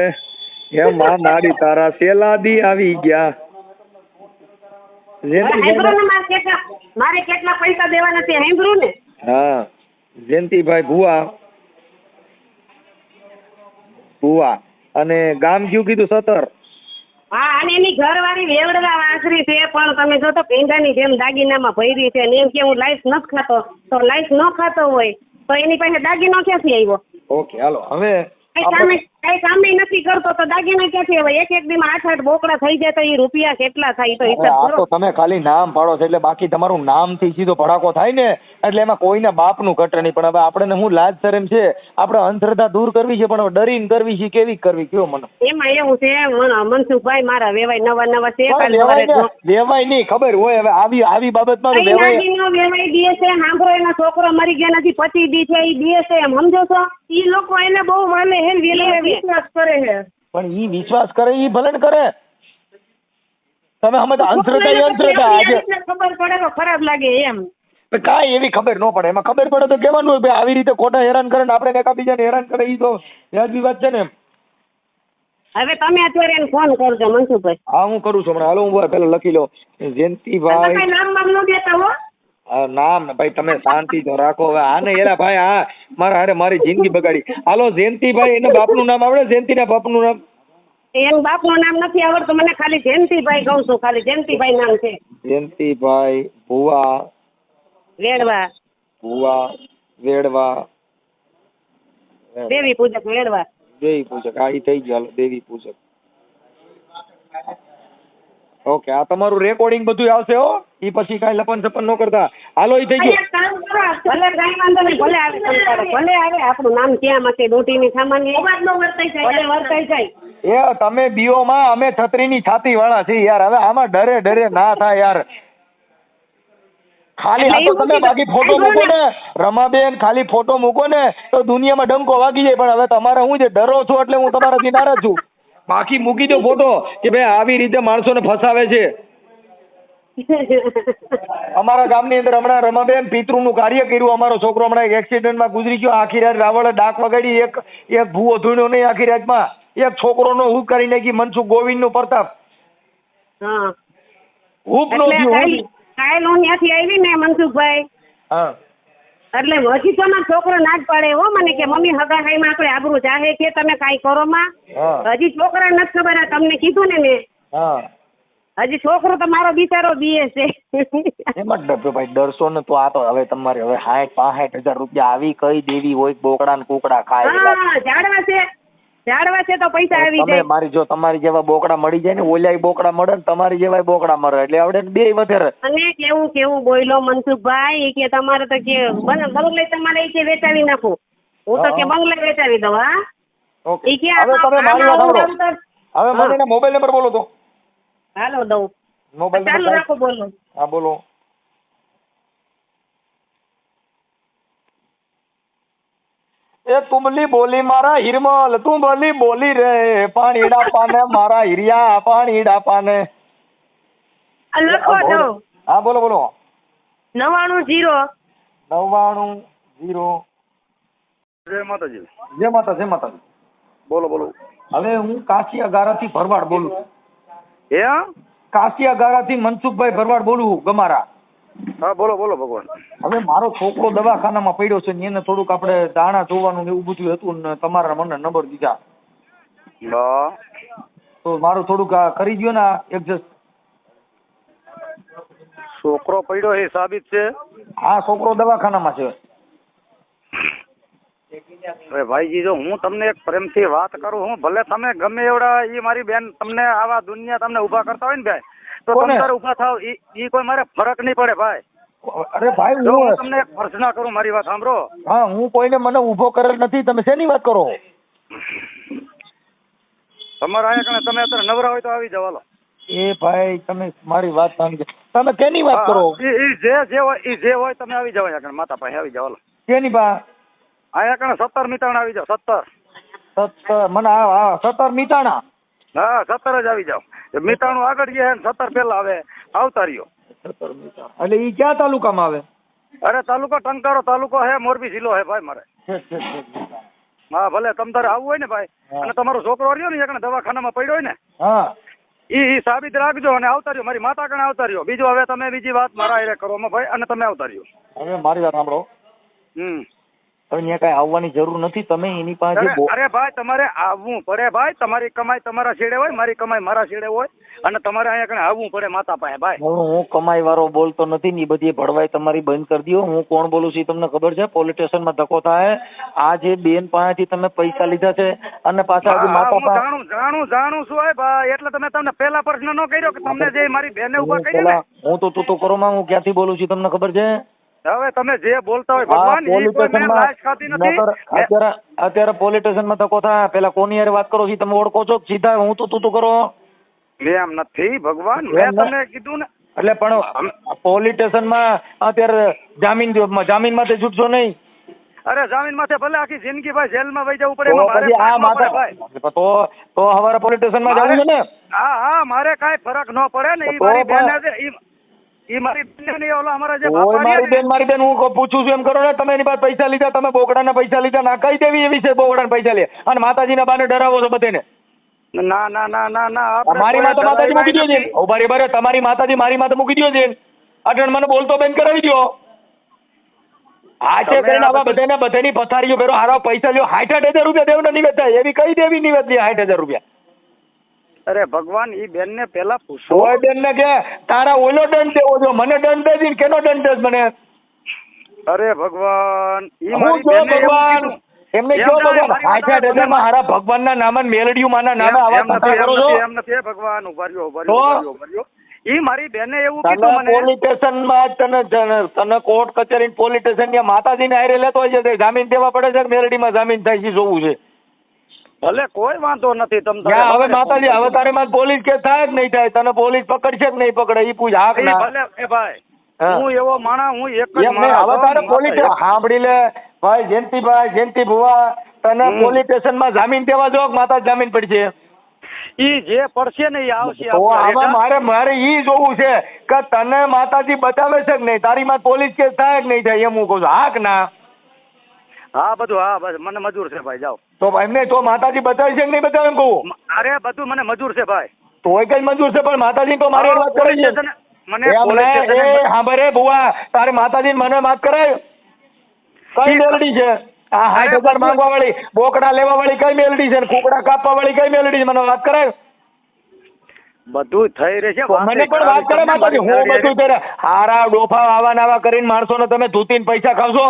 હે માં નાડી તારા સેલાદી આવી ગયા. સાંભળો ને મારે કેટલા પૈસા દેવાના છે સાંભળ્યું ને. હા જયંતિભાઈ ભુવા અને ગામ કયું કીધું? સતર. હા અને એની ઘરવાળી વેવડવા વાંસરી છે, પણ તમે જો તો પેંડાની જેમ દાગીનામાં ભરી છે ને એમ કે હું લાઈફ નથી ખાતો. તો લાઈફ ન ખાતો હોય તો એની પાસે દાગીનો ક્યાંથી આવ્યો? ઓકે હાલો હવે કઈ કામ નથી કરતો તો દાગીના ક્યાંથી આવે? એક દીમાં 8 બોકડા થઈ જાય તો એ રૂપિયા કેટલા થાય તો હવે હિસાબ આ કરો. તો તમે ખાલી નામ પાડો છો એટલે બાકી તમારું નામ થી સીધો ભડાકો થાય ને એટલે એમાં કોઈના બાપનું ઘટે નહીં. પણ હવે આપણે હું લાજ શરમ છે, આપણે અંધશ્રદ્ધા દૂર કરવી છે, પણ હવે ડરીને કરવી છે કેવી કરવી કયો મને? એમાં એવું છે મનસુખભાઈ મારા વેવાય નવા છે. કાલ સવારે વેવાય નહીં ખબર હોય. હવે આવી બાબતમાં તો વેવાય દાગીનો વેવાઈ દે છે. સાંભળો એના છોકરો મરી ગયા નથી, પતિ દી છે એ દે છે એમ સમજો છો? ઈ લોકો એને બહુ માને હે, વિશ્વાસ કરે છે. પણ ઈ વિશ્વાસ કરે ઈ ભલે ને કરે. તમે સમજ અંધશ્રદ્ધા એ અંધશ્રદ્ધા. આજે ખબર પડે તો ખરાબ લાગે એમ. કાંઈ એવી ખબર ન પડે. એમાં ખબર પડે તો કહેવાનું હોય ભાઈ આવી રીતે ખોટા હેરાન કરે ને આપણે એકાબીજાને હેરાન કરે ઈ તો વ્યાજબી વાત છે ને એમ. હવે તમે અત્યારે એને ફોન કરજો મનસુખભાઈ. હા હું કરું છું હમણાં. હાલો હું પેલા લખી લઉં. જયંતિભાઈ તમે નામ બામ ન દેતા હો. નામ ને ભાઈ તમે શાંતિ તો રાખો. હવે આ ને એલા ભાઈ હા મારા હારે મારી જિંદગી બગાડી. હાલો જયંતિભાઈ એના બાપનું નામ આવડે? જયંતિના બાપનું નામ? એનું બાપનું નામ નથી આવડતું મને, ખાલી જયંતિભાઈ કહું છું. ખાલી જયંતિભાઈ નામ છે. જયંતિભાઈ ભુવા વેડવા દેવી પૂજક વેડવા. દેવી પૂજક. હા ઈ થઈ ગયું. હાલો દેવી પૂજક. ઓકે આ તમારું રેકોર્ડિંગ બધું આવશે હો. ઈ પછી કાંઈ લપન છપન ન કરતા. હાલો ઈ થઈ ગયું. એક કામ કરો, ભલે કાંઈ વાંધો નહીં, ભલે આવે તમ તારે, ભલે આવે. આપણું નામ ક્યાં માં છે? ડોટીની સામાન્ય અવાજ નો વર્તાઈ જાય. ભલે વર્તાઈ જાય. એ તમે બીઓમાં અમે છત્રીની છાતી વાળા છીએ યાર. હવે આમાં ડરે ના થાય યાર. ખાલી આ તો તમે બાકી ફોટો મૂકો ને રમાબેન, ખાલી ફોટો મૂકો ને તો દુનિયામાં ડંકો વાગી જાય. પણ હવે તમારે હું જે ડરો છો એટલે હું તમારાથી નારાજ છું. બાકી મૂકી દો ફોટો કે ભાઈ આવી રીતે માણસોને ફસાવે છે. અમારા ગામની અંદર હમણાં રમાબેન પિતૃનું કાર્ય કર્યું. અમારો છોકરો હમણાં એક એક્સિડન્ટમાં ગુજરી ગયો. આખી રાત રાવળે ડાક વગાડી. એક ભૂવો ધૂણ્યો નહીં આખી રાતમાં. એક છોકરોનો હુક કરી નાખી. મનસુખ ગોવિંદનું પ્રતાપ. હા હુક નો થયું. કાલ હું ત્યાંથી આવી ને મનસુખભાઈ, હા એટલે હજી તો મારો છોકરો ના જ પાડે હો મને કે મમ્મી હગાહાઈમાં આપણે આબરૂ જાહે કે તમે કાંઈ કરો માં. હા હજી છોકરા નથી ખબર. આ તમને કીધું ને મેં, હા હજી છોકરો તો મારો બિચારો બીએ છે. એમાં ડરજો ભાઈ, ડરશો ને તો આ તો હવે તમારે હવે 60-65 હજાર રૂપિયા આવી કઈ દેવી હોય બોકડા ને કુકડા ખાય. હા ઝાડવા છે તો પૈસા આવી તમે જાય. મારી જો તમારી જેવા બોકડા મળી જાય ને ઓલાય બોકડા મળે ને તમારી જેવાય બોકડા મળે એટલે આવડે બે વધારે. અને કેવું બોયલો મનસુખભાઈ કે તમારે તો કે બંગલે તમારે કે વેચાવી નાખું. હું તો કે બંગલે વેચાવી દઉં. હા ઓકે ઈ કે હવે તમે મારી વાત સાંભળો. હવે મને એના મોબાઈલ નંબર બોલો તો. હાલો દઉં. મોબાઈલ ચાલુ નંબર રાખો બોલો. હા બોલો. એ તુમલી બોલી મારા હિરમલ, તુમલી બોલી રે પાણીડા પાને મારા હિરિયા પાણીડા પાને. લખો દો. હા બોલો. 99 0. જય માતાજી. જય માતાજી. બોલો. હવે હું કાશી અગારાથી ભરવાડ બોલું છું. હે કાશિયા ગારાથી મનસુખભાઈ ભરવાડ બોલું ગમારા. હા બોલો બોલો ભગવાન. હવે મારો છોકરો દવાખાનામાં પડ્યો છે ને એને થોડુંક આપણે દાણા જોવાનું ને એવું બધું હતું ને તમારા મને નંબર દીધા. હા તો મારું થોડુંક આ કરી દો ને એડજસ્ટ. છોકરો પડ્યો એ સાબિત છે? હા છોકરો દવાખાનામાં છે. હવે ભાઈજી જો હું તમને એક પ્રેમથી વાત કરું હું ભલે તમે ગમે એવડા ઈ મારી બેન તમને આવા દુનિયા તમને ઊભા કરતા હોય ને ભાઈ તો કોને? તમે તારે ઊભા થાવ ઈ કોઈ મારે ફરક નહીં પડે ભાઈ. અરે ભાઈ જો હું હું તમને એક પ્રશ્ન કરું મારી વાત સાંભળો. હા હું કોઈને મને ઊભો કરેલ નથી. તમે શેની વાત કરો? તમારા આયા કણે તમે અત્યારે નવરા હોય તો આવી જાવ હાલો. એ ભાઈ તમે મારી વાત સમજો. તમે કેની વાત કરો? ઈ જે હોય તમે આવી જાવ અહીંયા કણે માતા પાસે આવી જાવ હાલો. કેની બા? અહીંયા કણે 17 મીતાણ આવી જાવ 17. 17 મને હા 17 મીતાણા. હા 17 જ આવી જાવ. મીતાણું આગળ ગયા ને 17 પેલા આવે આવતા રહ્યો. 17 મીતાણા એટલે ઈ ક્યાં તાલુકામાં આવે? અરે તાલુકો ટંકારો તાલુકો હે મોરબી જિલ્લો હે ભાઈ મારે. હા ભલે તમ તારે આવવું હોય ને ભાઈ અને તમારો છોકરો રહ્યો ને એક દવાખાનામાં પડ્યો હોય ને હા ઈ સાબિત રાખજો અને આવતા રહ્યો મારી માતા કણે આવતા રહ્યો. બીજું હવે તમે બીજી વાત મારા હારે કરો ભાઈ અને તમે આવતા રહ્યો. હવે મારી વાત સાંભળો. હમ હવે ત્યાં કઈ આવવાની જરૂર નથી. તમે એની પાસે અરે ભાઈ તમારે આવવું પડે ભાઈ. તમારી કમાઈ તમારા છેડે હોય મારી કમાઈ મારા છેડે હોય અને તમારે અહીંયા કણે આવવું પડે માતા પાસે ભાઈ. હું કમાઈ વાળો બોલતો નથી ને એ બધી ભડવાઈ તમારી બંધ કરી દો. હું કોણ બોલું છું તમને ખબર છે? પોલીસ સ્ટેશનમાં ધક્કો થાય. આ જે બેન પાસેથી તમે પૈસા લીધા છે અને પાછા હજી માતા જાણું છું હોય ભાઈ એટલે તમે તમને પહેલા પ્રશ્ન ન કર્યો કે તમને જે મારી બેને ઉભા કરી ને હું તો તું કરો માં હું ક્યાંથી બોલું છું તમને ખબર છે? હવે તમે જે બોલતા હોય ભગવાન ઈ કોઈ મેં લાજ ખાતી નથી. અત્યારે પોલીસ સ્ટેશનમાં ધક્કો થાય. પેલા કોની હારે વાત કરો છો? તમે ઓળખો છો? સીધા હું તો તું કરો એમ નથી ભગવાન. મેં તમને કીધું ને એટલે પણ પોલીસ સ્ટેશનમાં અત્યારે જામીન માંથી છૂટશો નહીં. અરે જામીન માથે ભલે આખી જિંદગી ભાઈ જેલમાં વહી જવું પડે. તો હવારે પોલીસ સ્ટેશનમાં જવું છે ને? હા મારે કાંઈ ફરક ન પડે ને. ઈ મારી બેન ઈ મારી બેન ને ઓલા અમારા જે મારી બેન હું પૂછું છું એમ કરો ને. તમે એની પાસે પૈસા લીધા, તમે બોકડાના પૈસા લીધા ના કઈ દેવી એવી છે બોકડાના પૈસા લે અને માતાજીના બાને ડરાવો છો બધાને. ના મારી માતા માતાજી મૂકી દો છે. બરાબર તમારી માતાજી મારી માતા મૂકી દો છે. અટણ મને બોલતો બેન કરાવી દો. આ છે કરીને આવા બધાની પથારીઓ ભેરો હારા પૈસા લ્યો. 60,000 રૂપિયા દેવના નિવેદ થાય એવી કઈ દેવી નિવેદ લે 60,000 રૂપિયા? અરે ભગવાન ઈ બેન ને પેલા પૂછો. ઓય બેન ને કે તારા ઓલો દંડ દેવો જો મને દંડ દે કેનો દંડ દે મને? અરે ભગવાન ઈ મારી બેન ભગવાન એમને જો ભગવાન 60,000 માં હારા ભગવાનના નામે મેલડીયું માના નામે આવા કથા કરો છો? એમ નથી ભગવાન. ઉભા રહ્યો. ઈ મારી બેને એવું કીધું મને પોલીસ સ્ટેશનમાં તને કોર્ટ કચેરી પોલીસ સ્ટેશન ની માતાજીને હારે લેતો હોય છે. જામીન દેવા પડે છે મેલડીમાં જામીન થાય છે જોવું છે. ભલે કોઈ વાંધો નથી. હવે માતાજી હવે તારે માં પોલીસ કેસ થાય જ નહીં થાય. તને પોલીસ પકડશે કે નહીં પકડે ઈ પૂછ. હાક ના ભલે એ ભાઈ હું એવો માણસ હું એક જ હવે તારે પોલીસ સાંભળી લે ભાઈ. જયંતિ ભુવા તને પોલીસ સ્ટેશનમાં જામીન દેવા જો માતા જામીન પડશે. ઈ જે પડશે ને ઈ આવશે. મારે ઈ જોવું છે કે તને માતાજી બચાવે છે કે નહીં. તારી માં પોલીસ કેસ થાય કે નહીં થાય એમ હું કહું છું. હાક ના? હા બધું હા બસ મને મજૂર છે ભાઈ. જાઓ તો એમને તો માતાજી બચાવે છે કે નહીં બચાવે એમ કહું? અરે બધું મને મજૂર છે ભાઈ. તોય કઈ મંજૂર છે પણ માતાજી તો મારી વાત કરે છે. મને હા બરે ભુવા તારે માતાજી મને વાત કરાય કઈ મેલડી છે? આ 60,000 માંગવા વાળી બોકડા લેવા વાળી કઈ મેલડી છે? કુકડા કાપવા વાળી કઈ મેલડી છે? મને વાત કરાય. બધું થઈ રહેશે. મને પણ વાત કરે માતાજી. હું બધું કરે હારા ડોફા આવા નાવા કરીને માણસોને તમે ધૂતીને પૈસા ખાવશો?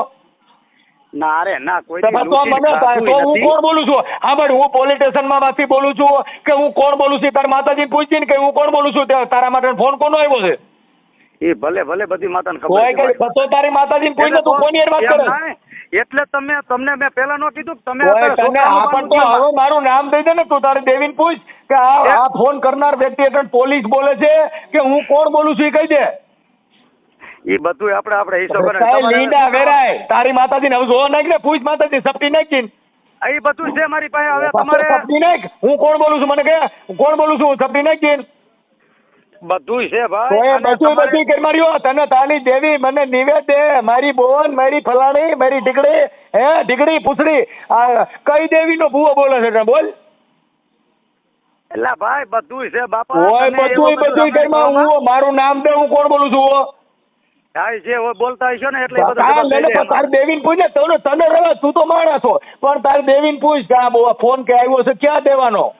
ના રે ના કોઈ હું કોણ બોલું છું? હા ભાઈ હું પોલીસ સ્ટેશનમાં માંથી બોલું છું કે હું કોણ બોલું છું? તારા માતાજી પૂછતી ને કે હું કોણ બોલું છું? તારા માટે ફોન કોનો આવ્યો છે? એ ભલે બધી માતાને ખબર છે. તો તારી માતાજીને પૂછે તું કોની વાત કરે? એટલે તમને મેં પેલા નો કીધું તમે હવે મારું નામ દઈ દે ને. તું તારી દેવીને પૂછ કે આ ફોન કરનાર વ્યક્તિ એટલે પોલીસ બોલે છે કે હું કોણ બોલું છું એ કહી દે. એ બધું આપણે હિસાબ લીંડા વેરાય તારી માતાજીને હવે જોવા નાખ ને. પૂછ માતાજી સપટી નાખી. એ બધું છે મારી પાસે. હવે તમારે સપટી નાખ. હું કોણ બોલું છું મને કે હું કોણ બોલું છું? સપટી નાખી. બધું છે ભાઈ. બધું કરી માર્યો. તને તારી દેવી મને નિવેદ દે. મારી બોન મારી ફલાણી મારી ઢીકડી ઢીકડી પૂછડી કઈ દેવી નો ભૂવો બોલે છે બોલ? એટલે ભાઈ બધું છે બાપા. હોય તમે બધું એવું બધું રમણ ઘરમાં કરવામાં- હું મારું નામ દે, હું કોણ બોલું છું? હા, જે હોય બોલતા હશો ને એટલે એ બધું હા, જવાબ લે દઈ લે, દે પણ તારે એમાં. દેવીને પૂછ ને, તને રવા, તું તો માણસ છો, પણ તારે દેવીને પૂછ કે આ ફોન કે આવ્યો છે ક્યાં દેવાનો?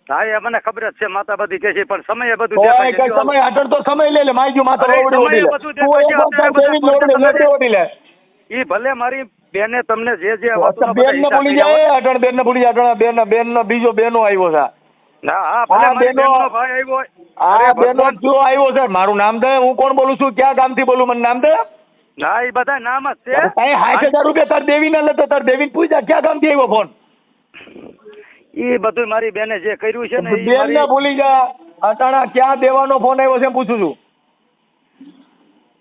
હા, એ મને ખબર જ છે, માતા બધી કે છે, પણ સમયે બધું હોય દેખાય છે. કઈ સમય આગળ તો સમય લે માઈ ગયું માથા અરે, ઓવડી ઓડી લે. સમયે બધું તું દેખાય એક છે, વખત તારે અત્યારે દેવીને બધા ઓવડી તમે- ઓવડી લે. ઈ ભલે મારી બેને તમને જે વાતોનો બધા બેન ને હિસાબ ભૂલી કર્યા હોય. જાય, અટણ બેન ને ભૂલી જાય, અટણ બેન નો બીજો બેનો આવ્યો છે. હા, ભલે આ મારી બેનો- બેનનો ભાઈ આવ્યો હોય. આ અરે બેનો ભગવાન. કયો આવ્યો છે? મારું નામ દે, હું કોણ બોલું છું, ક્યાં ગામથી બોલું, મને નામ દે. ના, એ બધા નામ જ છે. તારે 60,000 રૂપિયા તાર દેવી ના લેતો, તાર દેવીને પૂછ્યા ક્યાં ગામથી આવ્યો ફોન? ઈ બધું મારી બેને જે કર્યું છે ને ઈ બેન ને મારી- ભૂલી જા, અટાણા ક્યાં દેવાનો ફોન આવ્યો છે એમ પૂછું છું.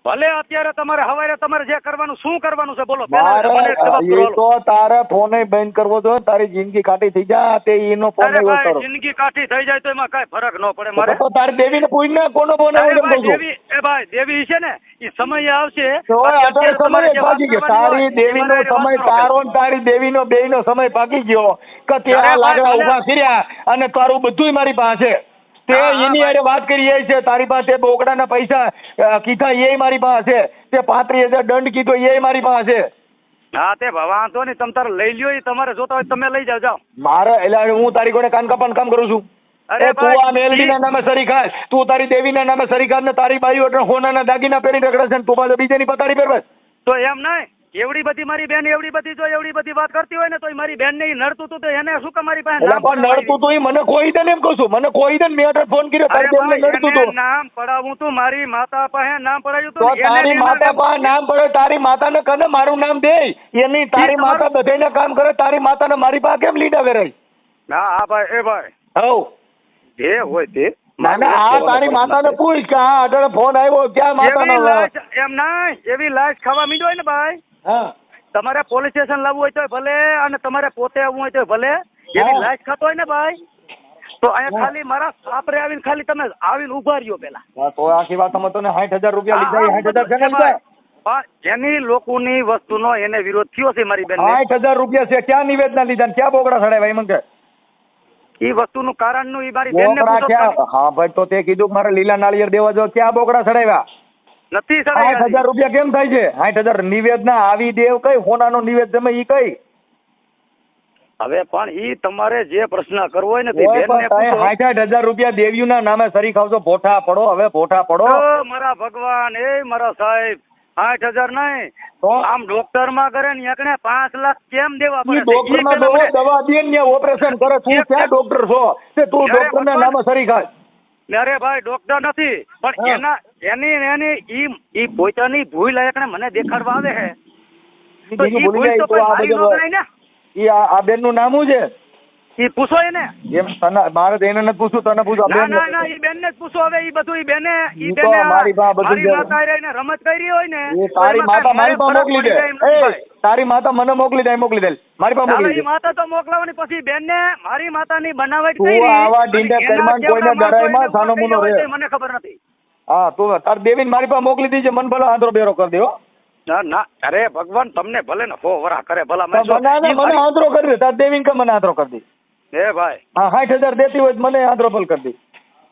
ભલે અત્યારે તમારે હવારે તમારે જે કરવાનું શું કરવાનું છે બોલો પહેલા મારે મને એક જવાબ એ કરો. તો તારે ફોન બંધ કરવો જોઈએ, તારી જિંદગી કાઢી થઈ જા, તે એનો ફોન અરે આવ્યો ભાઈ, કરો. જિંદગી કાઠી થઈ જાય તો એમાં કાંઈ ફરક ન પડે મારે. તો તારી દેવીને પૂછ ને કોનો ફોન અરે આવ્યો એમ ભાઈ, કહું છું. દેવી છે ને ઈ સમય આવશે. તો બાકી અત્યારે અત્યારે તમારે સમય જે વાત પાકી ગયો, કરવાની તારી હોય, દેવીનો એ મને સમય, વાત કરો. તારો ને તારી દેવીનો બેયનો સમય પાકી ગયો કે તે અરે આ ભાઈ, લાકડા ભલે. ઉભા કર્યા અને તારું બધુંય મારી પાસે. તે હા, હા, એની હારે વાત કરી એ છે, તારી પાસે બોકડાના પૈસા કીધા એ મારી પાસે, તે 35,000 દંડ કીધો એ મારી પાસે. હા, તે વાંધો નહીં, તમે તારે લઈ લ્યો, ઈ તમારે જોતા હોય તમે લઈ જાઓ. મારે એટલે હું તારી કોને કાન કાપવાનું કામ કરું છું? અરે એ તું ભાઈ, આ મેલડીના નામે સરી ખાય, તું તારી દેવીના નામે સરી ખાય ને તારી બાઈઓ એટલે હોનાના દાગીના પહેરી રખડે છે ને તું પાછો બીજાની પતાડી પહેરવે. તો એમ નહીં, એવડી બધી મારી બેન એવડી બધી જો એવડી બધી વાત કરતી હોય ને તો ઈ મારી બેન ને નડતું હતું તો એને શું કે મારી પાસે એટલે નામ પણ નડતું તું ઈ મને કોઈ દે ને એમ કહું છું, મને કોઈ દે ને, મેં અટલ ફોન કર્યો અરે તારી બેનને ભાઈ, નડતું એને તું. નામ પડાવું તું, મારી માતા પાસે નામ પડાવ્યું તો તું. તારી માતા પાસે નામ પડે, તારી માતાને કને મારું નામ દે, એની તારી તમારું- માતા બધાયને કામ કરે, તારી માતાને મારી પાસે કેમ લીધા વેરાય? હા ભાઈ, એ ભાઈ હવ જે હોય તે ના ના, આ તારી માતાને પૂછ કે હા અટલ ફોન આવ્યો ક્યાં એવી માતાનો? લાશ એમ નહીં, એવી લાશ ખાવા મીડો હોય ને ભાઈ, હા તમારે પોલીસ સ્ટેશન લાવવું હોય તો ભલે અને તમારે પોતે આવવું હોય તો ભલે, એવી હા. લાશ ખાતો હોય ને ભાઈ તો અહીંયા ખાલી મારા સાપરે આવીને ખાલી તમે આવીને ઉભા રહ્યો પેલા. હા, તો આખી વાત અમે તને 60,000 રૂપિયા લીધા, હા, 60,000 છે ને ભાઈ. લીધા? પણ જેની લોકોની વસ્તુનો એને વિરોધ થયો છે મારી બેન, 60,000 રૂપિયા છે, ક્યાં નિવેદના લીધા ને ક્યાં બોકડા ચડાવ્યા એ મને કહે. એ વસ્તુનું કારણનું ઈ મારી બેનને બોકડા પૂછો ક્યાં? તમે. હા ભાઈ, તો તે કીધું કે મારે લીલા નાળિયેર દેવા જો, ક્યાં બોકડા ચડાવ્યા? નથી 60,000 રૂપિયા કેમ થાય છે? 60,000 નિવેદના આવી દેવ કઈ હોનાનો નિવેદ તમે ઈ કઈ? હવે પણ ઈ તમારે જે પ્રશ્ન કરવો હોય ને તે ઓય બેનને પણ પૂછો. 60,000 રૂપિયા દેવ્યુના નામે સરી ખાવજો, ભોઠા પડો, હવે ભોઠા પડો. ઓ મારા ભગવાન, એ મારા સાહેબ, 60,000 નહીં, તો આમ ડોક્ટર માં કરે ને એકને 5 લાખ કેમ દેવા ઈ પડે છે? ડોક્ટરમાં ઈ પેલા મને- દવા દે ને ઓપરેશન કરે, તું ક્યાં ડોક્ટર છો તે તું અરે ડોક્ટરના ભગવાન. નામે સરી ખાય? અરે ભાઈ, ડોક્ટર નથી પણ હા. એની પોતાની ભૂલ એકને મને દેખાડવા આવે છે તો બીજું ઈ ભૂલી ભૂલ જાય તો તો કોઈ આ મારી ન બધું ગણાય ને. ઈ આ બેનનું નામ શું છે? ઈ પૂછો એને. એમ તને મારે તો એને નથી પૂછવું, તને પૂછું. ના ના ના, ઈ બેનને જ પૂછો હવે. ઈ બધું ઈ બેને ઈ તો મારી પાસે બધું મારી છે. માતા રહીને રમત કરી હોય ને એ તો તારી એમાં માતા કાંઈ મારી પાસે ફરક મોકલી દે. પડી જાય એમ નથી એ ભાઈ. તારી માતા મને મોકલી દે, મોકલી દે, મારી પાસે ચાલો, મોકલી ઈ દે. માતા તો મોકલાવાની, પછી બેનને મારી માતાની બનાવટ તું કરી આવા અને ડીંડા એના કરમાન કેવડા કોઈને માણસો ડરાય માં એને સાનો ઉભા મુનો કર્યા હોય રહે. તો મને ખબર નથી. હા, તું તાર દેવીને મારી પાસે મોકલી દીજે, મને ભલે આંધળો બેરો કરી દે હો. ના ના, અરે ભગવાન તમને ભલે ને 100 વરા કરે ભલા તો મને મને આંધળો કરી દે, તાર દેવીને કે મને આંધળો કરી દે. હે ભાઈ, હા, 60,000 દેતી હોય તો મને આંધળો ભલ કરી દે.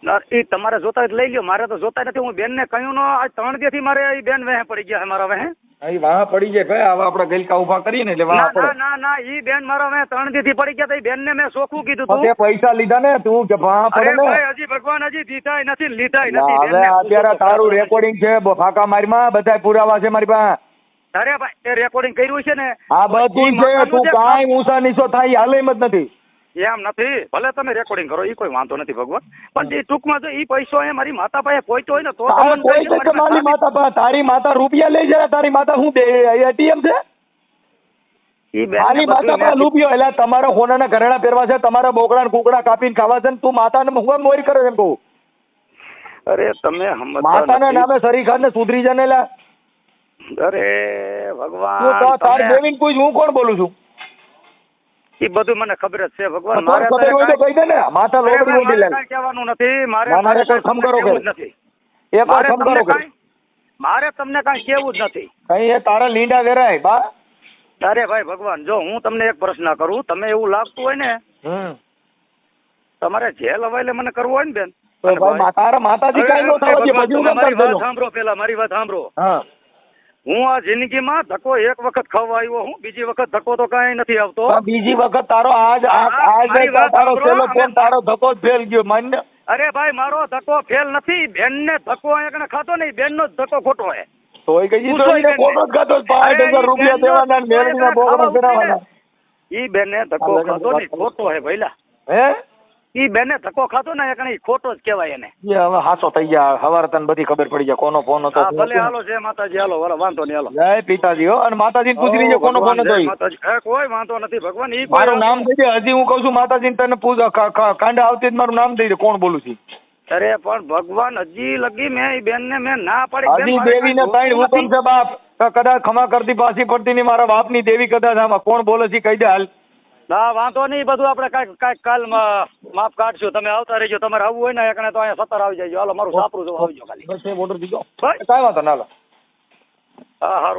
ના, ઈ તમારે જોતા હોય તો લઈ લ્યો, મારે તો જોતા નથી. હું બેનને કહ્યું નો, આજ 3 દિવસથી મારે ઈ બેન વેહે પડી ગયા છે મારા વેહે. અહીં વાહ પડી જાય ભાઈ, હવે આપણે ગલકા ઉભા કરીએ ને એટલે વાહ ના પડે. ના ના, ઈ બેન મારા વેહે 3 દિવસથી પડી ગયા હતા. ઈ બેનને મેં ચોખ્ખું કીધું તો તું. તે પૈસા લીધા ને તું કે વાહ પડે અરે ને. ભાઈ, હજી ભગવાન હજી દીધાય નથી, લીધાય ના, નથી. હવે બેનને અત્યારે પૂછો તો તારું ખબર. રેકોર્ડિંગ છે, ફાકા મારીમાં બધા પુરાવા છે મારી પાસે. અરે ભાઈ, એ રેકોર્ડિંગ કર્યું છે ને. આ બધું ઈ છે, માતાનું તું જે કાંઈ ઊંચા નીચો થાય ઈ હાલે એમ જ નથી. એમ નથી, ભલે તમે રેકોર્ડિંગ કરો, ઈ કોઈ વાંધો નથી ભગવાન, પણ એ ટૂંકમાં જો ઈ પૈસો એ મારી માતા પાસે પહોંચ્યો હોય ને તો તારે તમને કોઈ છે કે મારી માતા પાસે? તારી માતા રૂપિયા લઈ જાય, તારી માતા શું દે એટીએમ છે? ઈ બેનને મારી માતા બધું પાસે મેં- રૂપિયો, એટલે તમારા હોનાના ઘરેણા પહેરવા છે, તમારા બોકડા ને કુકડા કાપીને ખાવા છે ને તું માતાને હું મોરી કરે છે એમ કહું. અરે તમે સમજતા માતાના નથી. નામે સરી ખાને સુધરી જા ને લા. અરે તું ભગવાન, તો તાર તમે- દેવીને પૂછ, હું કોણ બોલું છું? ઈ બધું મને ખબર જ છે ભગવાન. તો મારે ખબર હોય તો કહી દે ને, માતા અરે લોબડી ભાઈ, ઓઢી લે. મારે કાંઈ કહેવાનું નથી. મારે ના, મારે કઈ તમને ખમકારો કહેવું કરે. જ નથી. એક વાર મારે ખમકારો તમને કર. કાંઈ- મારે તમને કાંઈ કહેવું જ નથી. કઈ એ તારા લીંડા વેરાય બા. અરે ભાઈ ભગવાન, જો હું તમને એક પ્રશ્ન કરું, તમે એવું લાગતું હોય ને તમારે જે લવાય મને કરવું હોય ને બેન. તો ભાઈ તારા માતાજી હવે કાંઈ નો થવા દે, ભગવાન, પછી હું તમે મારી કેમ વાત કરતો? સાંભળો પેલા, મારી વાત સાંભળો. હા હું આ જિંદગીમાં ધક્કો એક વખત ખાવા આવ્યો હું, બીજી વખત ધક્કો તો કાંઈ નથી આવતો. પણ બીજી વખત તારો આજ મારી વાત તારો સાંભળો, છેલ્લો ફોન અમે- તારો ધક્કો જ ફેલ ગયો માન્ય. અરે ભાઈ મારો ધક્કો ફેલ નથી, બેનને ધક્કો અહીંયા ખાતો નહીં, બેનનો જ ધક્કો ખોટો હે. તોય કઈ પૂછો તો એને બેનને. ખોટો જ ખાતો, અરે 65,000 રૂપિયા બેનનો દેવાના ને મેળવીને બોગડા ખાવા કરાવવાના. ઈ બેને ધક્કો આ લગન ખાતો વાત નહીં, ખોટો હે ભઈલા. હે ઈ બેને ધક્કો ખાતો ને એકણી ખોટો જ કહેવાય એને. એ હવે હાચો થઈ ગયા, હવારે તને બધી ખબર પડી જાય કોનો ફોન હતો. હા ભલે હાલો જય માતાજી, હાલો હાલો, વાંધો નહીં, હાલો. જય પિતાજી હો. અને માતાજીને પૂછી લેજે કોનો ફોન હતો જય ઈ. માતાજી. કોઈ વાંધો નથી ભગવાન. ઈ કોઈ મારું નામ દઈ દે, હજી હું કઉ છું માતાજીને તને પૂછ કાંડા આવતી જ મારું નામ દઈ દે, કોણ બોલું છું. અરે પણ ભગવાન હજી લગી મેં ઈ બેનને મેં ના પાડી. બેન, હજી મારે દેવીને કાંઈ ત્રણ જોતું હુકમ છે બાપ, તો કદાચ ખમા કરતી પાછી પડતી નહીં, મારા બાપની દેવી કદાચ આમાં કોણ બોલે છે કહી દે હાલ. ના વાંધો નહીં, બધું આપણે કાંઈક કાલ માપ કાઢશું. તમે આવતા રહેજો, તમારે આવવું હોય ને એકણે તો અહીંયા 17 આવી જાય. હાલો મારું સાપરું જોવા આવજો ખાલી. બસ એ ઓર્ડર દીધો, ભાઈ. કાંઈ વાંધો ના હાલો. હા હારું.